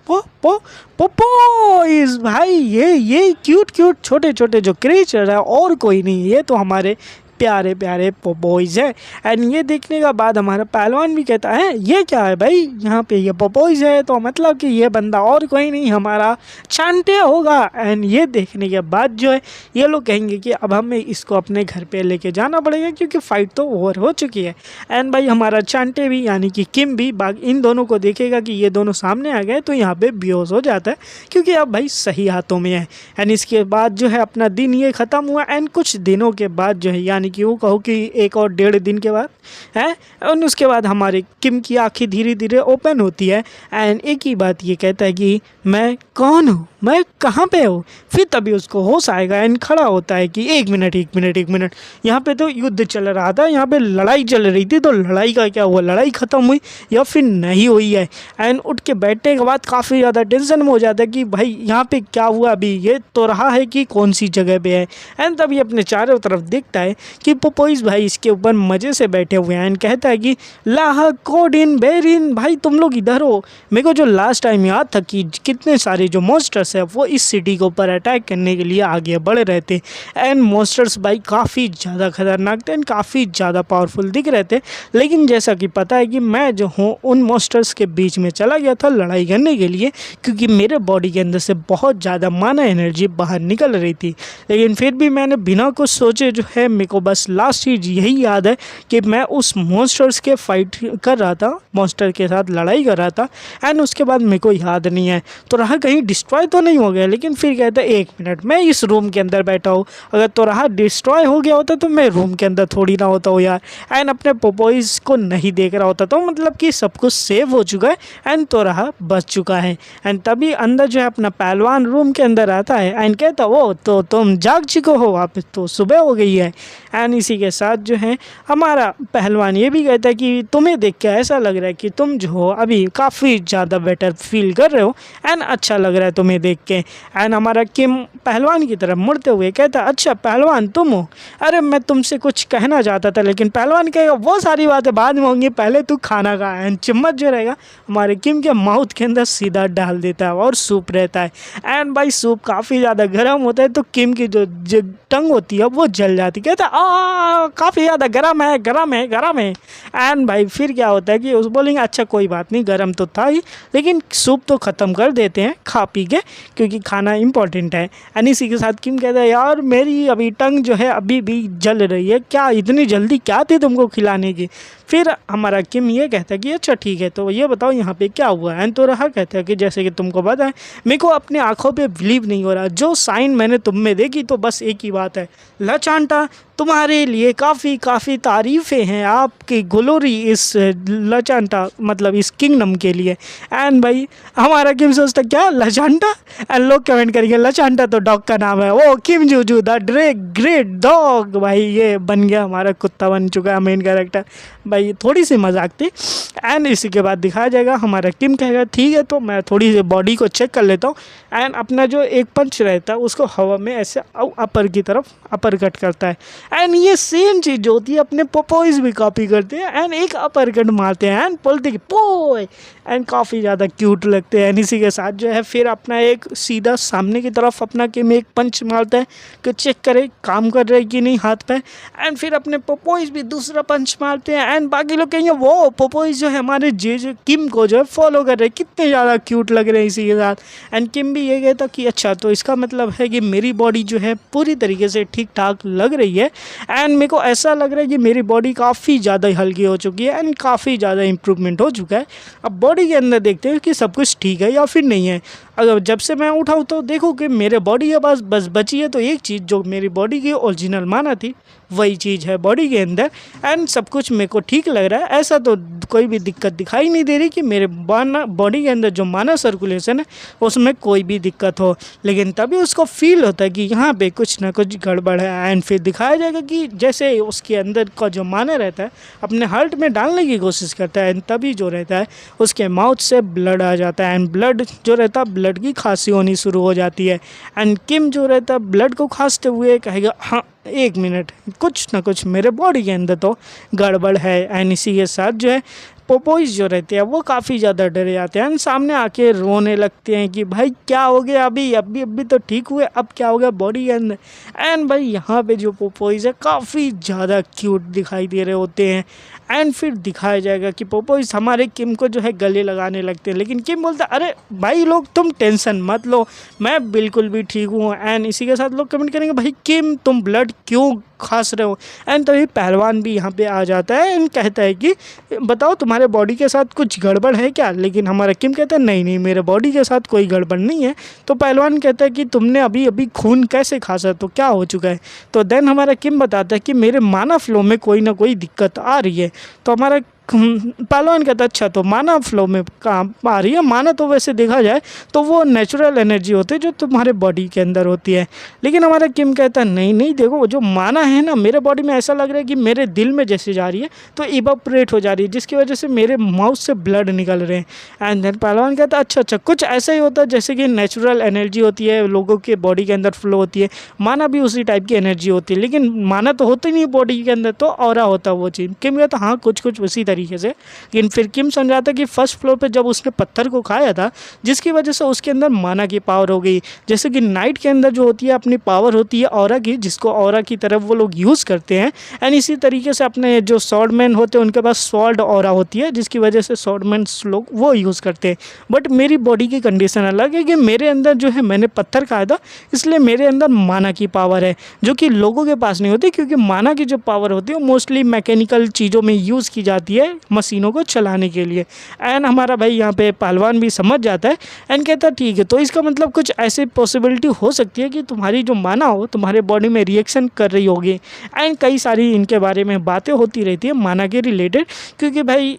[SPEAKER 1] पोपोइज भाई, ये क्यूट छोटे छोटे जो क्रिएचर है और कोई नहीं, ये तो हमारे प्यारे प्यारे पोपोइज है। एंड ये देखने के बाद हमारा पहलवान भी कहता है ये क्या है भाई, यहाँ पे ये पोपोइज है तो मतलब कि ये बंदा और कोई नहीं हमारा चांटे होगा। एंड ये देखने के बाद जो है ये लोग कहेंगे कि अब हमें इसको अपने घर पे लेके जाना पड़ेगा, क्योंकि फ़ाइट तो ओवर हो चुकी है। एंड भाई हमारा चांटे भी यानी कि किम भी इन दोनों को देखेगा कि ये दोनों सामने आ गए तो यहाँ पे बेहोश हो जाता है, क्योंकि अब भाई सही हाथों में है। एंड इसके बाद जो है अपना दिन ये ख़त्म हुआ एंड कुछ दिनों के बाद जो है यानी कि वो कहो कि 1 और 1.5 दिन के बाद है, और उसके बाद हमारे किम की आंखें धीरे धीरे ओपन होती है एंड एक ही बात ये कहता है कि मैं कौन हूँ, मैं कहाँ पे हूँ। फिर तभी उसको होश आएगा एंड खड़ा होता है कि एक मिनट यहाँ पे तो युद्ध चल रहा था, यहाँ पे लड़ाई चल रही थी, तो लड़ाई का क्या हुआ, लड़ाई ख़त्म हुई या फिर नहीं हुई है। एंड उठ के बैठने के बाद काफ़ी ज़्यादा टेंशन में हो जाता है कि भाई यहाँ पे क्या हुआ, अभी ये तो रहा है कि कौन सी जगह पे है। एंड तभी अपने चारों तरफ देखता है कि पोपोइज भाई इसके ऊपर मज़े से बैठे हुए हैं एंड कहता है कि लाह कोडिन बेरिन भाई तुम लोग इधर हो। मेरे को जो लास्ट टाइम याद था कि कितने सारे जो मॉन्स्टर्स है वो इस सिटी के ऊपर अटैक करने के लिए आगे बढ़ रहे थे एंड मॉन्स्टर्स भाई काफ़ी ज़्यादा खतरनाक थे एंड काफ़ी ज़्यादा पावरफुल दिख रहे थे। लेकिन जैसा कि पता है कि मैं जो हूँ उन मॉन्स्टर्स के बीच में चला गया था लड़ाई करने के लिए, क्योंकि मेरे बॉडी के अंदर से बहुत ज़्यादा माना एनर्जी बाहर निकल रही थी। लेकिन फिर भी मैंने बिना कुछ सोचे जो है मेरे को बस लास्ट चीज़ यही याद है कि मैं उस मॉन्स्टर्स के फाइट कर रहा था, मॉन्स्टर के साथ लड़ाई कर रहा था, एंड उसके बाद मेरे को याद नहीं है तो रहा कहीं डिस्ट्रॉय तो नहीं हो गया। लेकिन फिर कहता है 1 मिनट, मैं इस रूम के अंदर बैठा हूँ, अगर तो रहा डिस्ट्रॉय हो गया होता तो मैं रूम के अंदर थोड़ी ना होता हूँ यार, एंड अपने पोपोइज को नहीं देख रहा होता, तो मतलब कि सब कुछ सेव हो चुका है एंड तो रहा बच चुका है। एंड तभी अंदर जो है अपना पहलवान रूम के अंदर आता है एंड कहता वो तो तुम जाग चुके हो, वापस तो सुबह हो गई है। एंड इसी के साथ जो है हमारा पहलवान ये भी कहता है कि तुम्हें देख के ऐसा लग रहा है कि तुम जो हो अभी काफ़ी ज़्यादा बेटर फील कर रहे हो एंड अच्छा लग रहा है तुम्हें देख के। एंड हमारा किम पहलवान की तरफ मुड़ते हुए कहता है अच्छा पहलवान तुम हो, अरे मैं तुमसे कुछ कहना चाहता था। लेकिन पहलवान कहेगा वो सारी बातें बाद में होंगी, पहले तू खाना खा। एंड चम्मच जो रहेगा हमारे किम के माउथ के अंदर सीधा डाल देता है और सूप रहता है। एंड भाई सूप काफ़ी ज़्यादा गर्म होता है तो किम की जो टंग होती है वो जल जाती है, कहता है काफ़ी ज़्यादा गर्म है गर्म है गर्म है। एंड भाई फिर क्या होता है कि उस बोलेंगे अच्छा कोई बात नहीं, गर्म तो था ही लेकिन सूप तो ख़त्म कर देते हैं खा पी के, क्योंकि खाना इंपॉर्टेंट है। एंड इसी के साथ किम कहता है यार मेरी अभी टंग जो है अभी भी जल रही है, क्या इतनी जल्दी क्या थी तुमको खिलाने की। फिर हमारा किम ये कहता है कि अच्छा ठीक है तो ये बताओ यहाँ पे क्या हुआ है। एंड तो रहा कहता है कि जैसे कि तुमको पता है मेरे को अपने आँखों पे बिलीव नहीं हो रहा, जो साइन मैंने तुम में देखी तो बस एक ही बात है, लचांटा तुम्हारे लिए काफ़ी तारीफ़ें हैं, आपकी ग्लोरी इस लचांटा मतलब इस किंगडम के लिए। एंड भाई हमारा किम सोचता क्या लचांटा, एंड लोग कमेंट करेंगे लचांटा तो डॉग का नाम है, ओ किम जुजू द ग्रेट डॉग। भाई ये बन गया हमारा कुत्ता बन चुका है मेन कैरेक्टर। भाई थोड़ी सी मजाक थी। एंड इसी के बाद दिखाया जाएगा हमारा किम कहेगा ठीक है तो मैं थोड़ी सी बॉडी को चेक कर लेता हूँ। एंड अपना जो एक पंच रहता है उसको हवा में ऐसे अपर की तरफ अपर कट करता है। एंड ये सेम चीज़ जो होती है अपने पोपोइज भी कॉपी करते हैं एंड एक अपर कट मारते हैं एंड बोलते कि पोय, एंड काफ़ी ज़्यादा क्यूट लगते हैं। एंड इसी के साथ जो है फिर अपना एक सीधा सामने की तरफ अपना किम एक पंच मारता है कि चेक करे काम कर रहे कि नहीं हाथ पे। एंड फिर अपने पोपोइज भी दूसरा पंच मारते हैं एंड बाकी लोग कहेंगे वो पोपोइज जो है हमारे जो किम को जो है फॉलो कर रहे हैं, कितने ज़्यादा क्यूट लग रहे हैं इसी के साथ। एंड किम भी ये कहता कि अच्छा तो इसका मतलब है कि मेरी बॉडी जो है पूरी तरीके से ठीक ठाक लग रही है एंड मेरे को ऐसा लग रहा है कि मेरी बॉडी काफ़ी ज़्यादा हल्की हो चुकी है एंड काफ़ी ज़्यादा इम्प्रूवमेंट हो चुका है। अब बॉडी के अंदर देखते हैं कि सब कुछ ठीक है या फिर नहीं है। अगर जब से मैं उठाऊँ तो देखो कि मेरे बॉडी के पास बस बची है तो एक चीज़ जो मेरी बॉडी की ओरिजिनल माना थी वही चीज़ है बॉडी के अंदर एंड सब कुछ मेरे को ठीक लग रहा है। ऐसा तो कोई भी दिक्कत दिखाई नहीं दे रही कि मेरे बॉडी के अंदर जो माना सर्कुलेशन है उसमें कोई भी दिक्कत हो। लेकिन तभी उसको फील होता है कि यहाँ पे कुछ ना कुछ गड़बड़ है। एंड फिर दिखाया जाएगा कि जैसे उसके अंदर का जो माना रहता है अपने हार्ट में डालने की कोशिश करता है एंड तभी जो रहता है उसके माउथ से ब्लड आ जाता है एंड ब्लड जो रहता है ब्लड की खांसी होनी शुरू हो जाती है। एंड किम जो रहता है ब्लड को खांसते हुए कहेगा हाँ 1 मिनट कुछ ना कुछ मेरे बॉडी के अंदर तो गड़बड़ है। एंड इसी के साथ जो है पोपोइज जो रहते हैं वो काफ़ी ज़्यादा डरे जाते हैं एंड सामने आके रोने लगते हैं कि भाई क्या हो गया, अभी तो ठीक हुए, अब क्या हो गया बॉडी के अंदर। एंड भाई यहाँ पे जो पोपोइज है काफ़ी ज़्यादा क्यूट दिखाई दे रहे होते हैं। एंड फिर दिखाया जाएगा कि पोपोइज हमारे किम को जो है गले लगाने लगते हैं, लेकिन किम बोलता है अरे भाई लोग तुम टेंशन मत लो, मैं बिल्कुल भी ठीक हूँ। एंड इसी के साथ लोग कमेंट करेंगे भाई किम तुम ब्लड क्यों खास रहे हो। एंड तभी पहलवान भी यहाँ पे आ जाता है एंड कहता है कि बताओ तुम्हारे बॉडी के साथ कुछ गड़बड़ है क्या। लेकिन हमारा किम कहता है नहीं मेरे बॉडी के साथ कोई गड़बड़ नहीं है। तो पहलवान कहता है कि तुमने अभी खून कैसे खासा, तो क्या हो चुका है। तो देन हमारा किम बताता है कि मेरे माना फ्लो में कोई ना कोई दिक्कत आ रही है। तो हमारा पहलवान कहता है अच्छा तो माना फ्लो में काम आ रही है। माना तो वैसे देखा जाए तो वो नेचुरल एनर्जी होती है जो तुम्हारे बॉडी के अंदर होती है। लेकिन हमारा किम कहता है नहीं देखो जो माना है ना मेरे बॉडी में ऐसा लग रहा है कि मेरे दिल में जैसे जा रही है तो इवापोरेट हो जा रही है, जिसकी वजह से मेरे माउथ से ब्लड निकल रहे हैं। एंड देन पहलवान कहता है अच्छा कुछ ऐसा ही होता है जैसे कि नेचुरल एनर्जी होती है लोगों के बॉडी के अंदर फ्लो होती है, माना भी उसी टाइप की एनर्जी होती है। लेकिन माना तो होती नहीं बॉडी के अंदर, तो ऑरा होता है वो चीज़। किम कहता हाँ कुछ उसी तरीके से। लेकिन फिर किम समझाता कि फर्स्ट फ्लोर पे जब उसने पत्थर को खाया था, जिसकी वजह से उसके अंदर माना की पावर हो गई। जैसे कि नाइट के अंदर जो होती है अपनी पावर होती है ऑरा की, जिसको ऑरा की तरफ वो लोग यूज़ करते हैं। एंड इसी तरीके से अपने जो स्वॉर्डमैन होते हैं उनके पास स्वॉर्ड ऑरा होती है, जिसकी वजह से स्वॉर्डमैन लोग वो यूज़ करते हैं। बट मेरी बॉडी की कंडीशन अलग है कि मेरे अंदर जो है मैंने पत्थर खाया था, इसलिए मेरे अंदर माना की पावर है, जो कि लोगों के पास नहीं होती। क्योंकि माना की जो पावर होती है वो मोस्टली मैकेनिकल चीज़ों में यूज़ की जाती है, मशीनों को चलाने के लिए। एंड हमारा भाई यहाँ पे पहलवान भी समझ जाता है एंड कहता है ठीक है, तो इसका मतलब कुछ ऐसे पॉसिबिलिटी हो सकती है कि तुम्हारी जो माना हो तुम्हारे बॉडी में रिएक्शन कर रही होगी। एंड कई सारी इनके बारे में बातें होती रहती है माना के रिलेटेड, क्योंकि भाई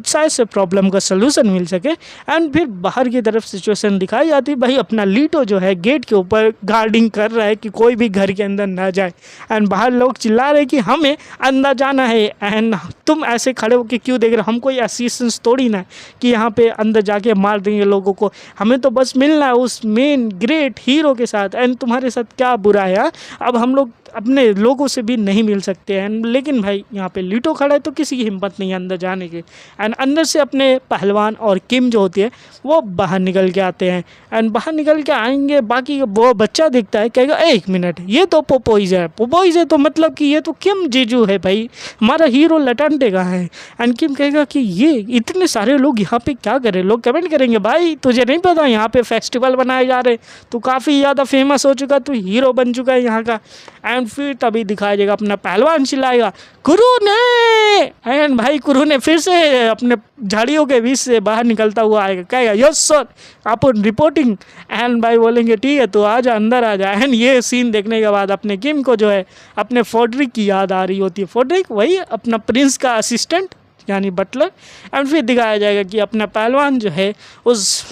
[SPEAKER 1] शायद से प्रॉब्लम का सलूशन मिल सके। एंड फिर बाहर की तरफ सिचुएशन दिखाई जाती है, भाई अपना लीटो जो है गेट के ऊपर गार्डिंग कर रहा है कि कोई भी घर के अंदर ना जाए। एंड बाहर लोग चिल्ला रहे कि हमें अंदर जाना है, एंड तुम ऐसे खड़े होकर क्यों देख रहे हो, हम कोई असिस्टेंस थोड़ी ना कि यहाँ पे अंदर जाके मार देंगे लोगों को, हमें तो बस मिलना है उस मेन ग्रेट हीरो के साथ। एंड तुम्हारे साथ क्या बुरा है यार, अब हम लोग अपने लोगों से भी नहीं मिल सकते हैं। लेकिन भाई यहाँ पे लीटो खड़ा है तो किसी की हिम्मत नहीं है अंदर जाने की। एंड अंदर से अपने पहलवान और किम जो होती है वो बाहर निकल के आते हैं। एंड बाहर निकल के आएंगे, बाकी वो बच्चा दिखता है, कहेगा एक मिनट ये तो पोपोइज है, पोपोइज है तो मतलब कि ये तो किम जीजू है भाई, हमारा हीरो लटंटे का है। एंड किम कहेगा कि ये इतने सारे लोग यहाँ पे क्या कर रहे हैं, लोग कमेंट करेंगे भाई तुझे नहीं पता यहाँ पे फेस्टिवल बनाए जा रहे, तू काफ़ी ज़्यादा फेमस हो चुका, तू हीरो बन चुका है यहाँ का। एंड फिर तभी दिखाया जाएगा अपना पहलवान चिल्लाएगा कुरु ने। एंड भाई कुरु ने फिर से अपने झाड़ियों के बीच से बाहर निकलता हुआ आएगा, कहेगा यस सर आप रिपोर्टिंग। एंड भाई बोलेंगे ठीक है तो आ जा अंदर आ जा। एंड ये सीन देखने के बाद अपने किम को जो है अपने फोड्रिक की याद आ रही होती है। फोड्रिक वही अपना प्रिंस का असिस्टेंट यानी बटलर। एंड फिर दिखाया जाएगा कि अपना पहलवान जो है उस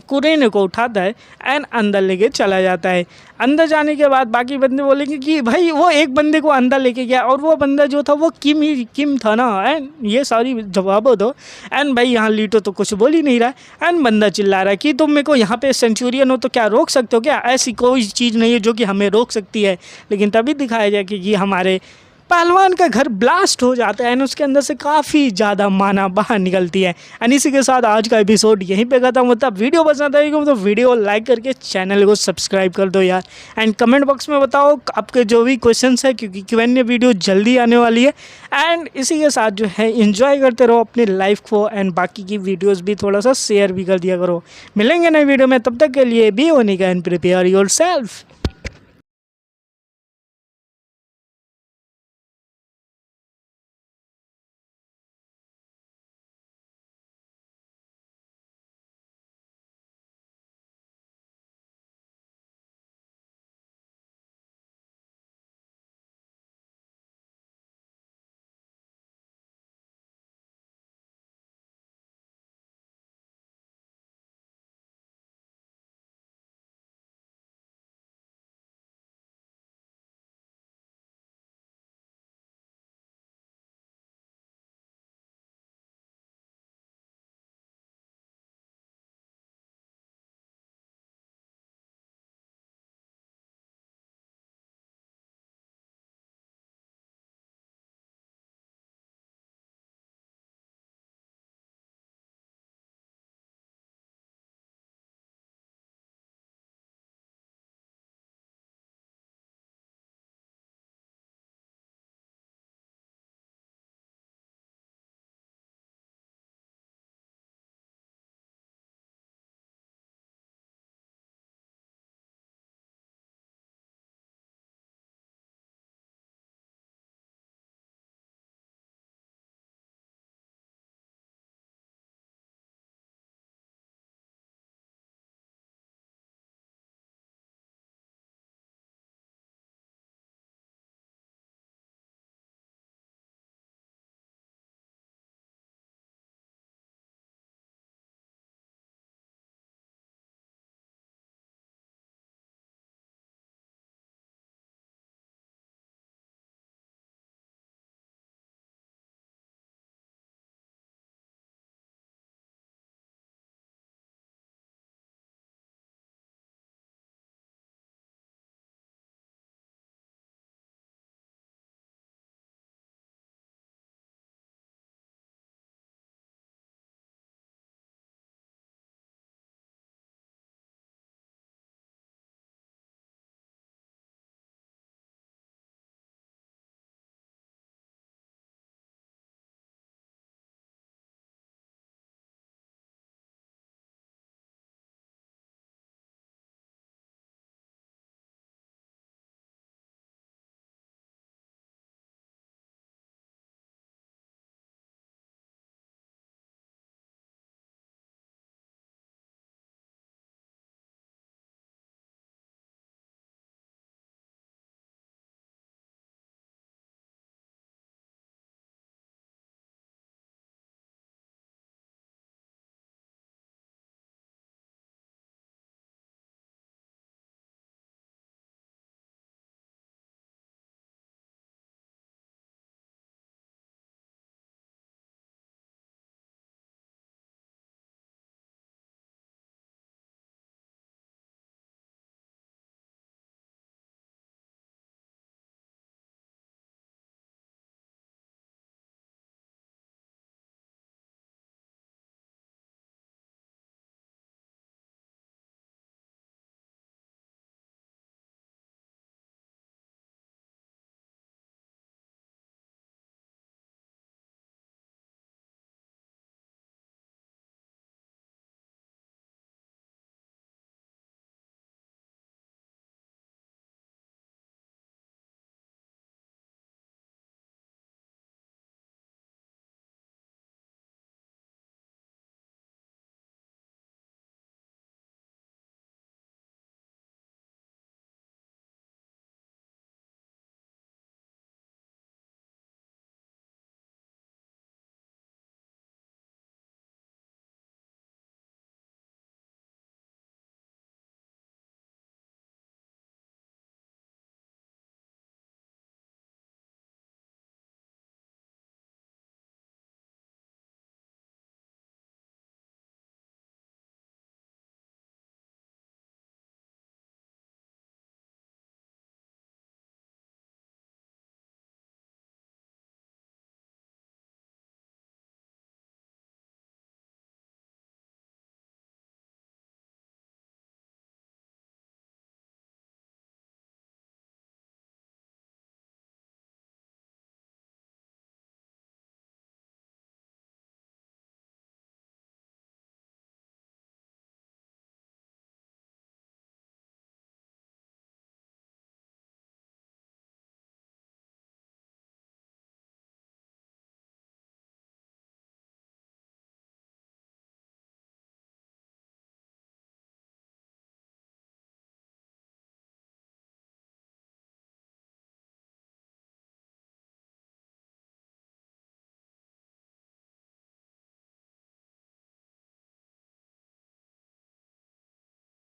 [SPEAKER 1] कुरेने को उठाता है एंड अंदर लेके चला जाता है। अंदर जाने के बाद बाकी बंदे बोलेंगे कि भाई वो एक बंदे को अंदर लेके गया और वो बंदा जो था वो किम था ना। एंड ये सारी जवाब दो। एंड भाई यहाँ लीटो तो कुछ बोल ही नहीं रहा है। एंड बंदा चिल्ला रहा है कि तुम मेरे को यहाँ पे सेंचुरियन हो तो क्या रोक सकते हो क्या, ऐसी कोई चीज़ नहीं है जो कि हमें रोक सकती है। लेकिन तभी दिखाया जाए कि हमारे पहलवान का घर ब्लास्ट हो जाता है एंड उसके अंदर से काफ़ी ज़्यादा माना बाहर निकलती है। एंड इसी के साथ आज का एपिसोड यहीं पे खत्म होता है। वीडियो पसंद आएगी तो वीडियो लाइक करके चैनल को सब्सक्राइब कर दो यार। एंड कमेंट बॉक्स में बताओ आपके जो भी क्वेश्चंस है, क्योंकि Q&A वीडियो जल्दी आने वाली है। एंड इसी के साथ जो है एंजॉय करते रहो अपनी लाइफ को एंड बाकी की वीडियोज़ भी थोड़ा सा शेयर भी कर दिया करो। मिलेंगे नई वीडियो में, तब तक के लिए बी ओनिका एंड प्रिपेयर योर सेल्फ।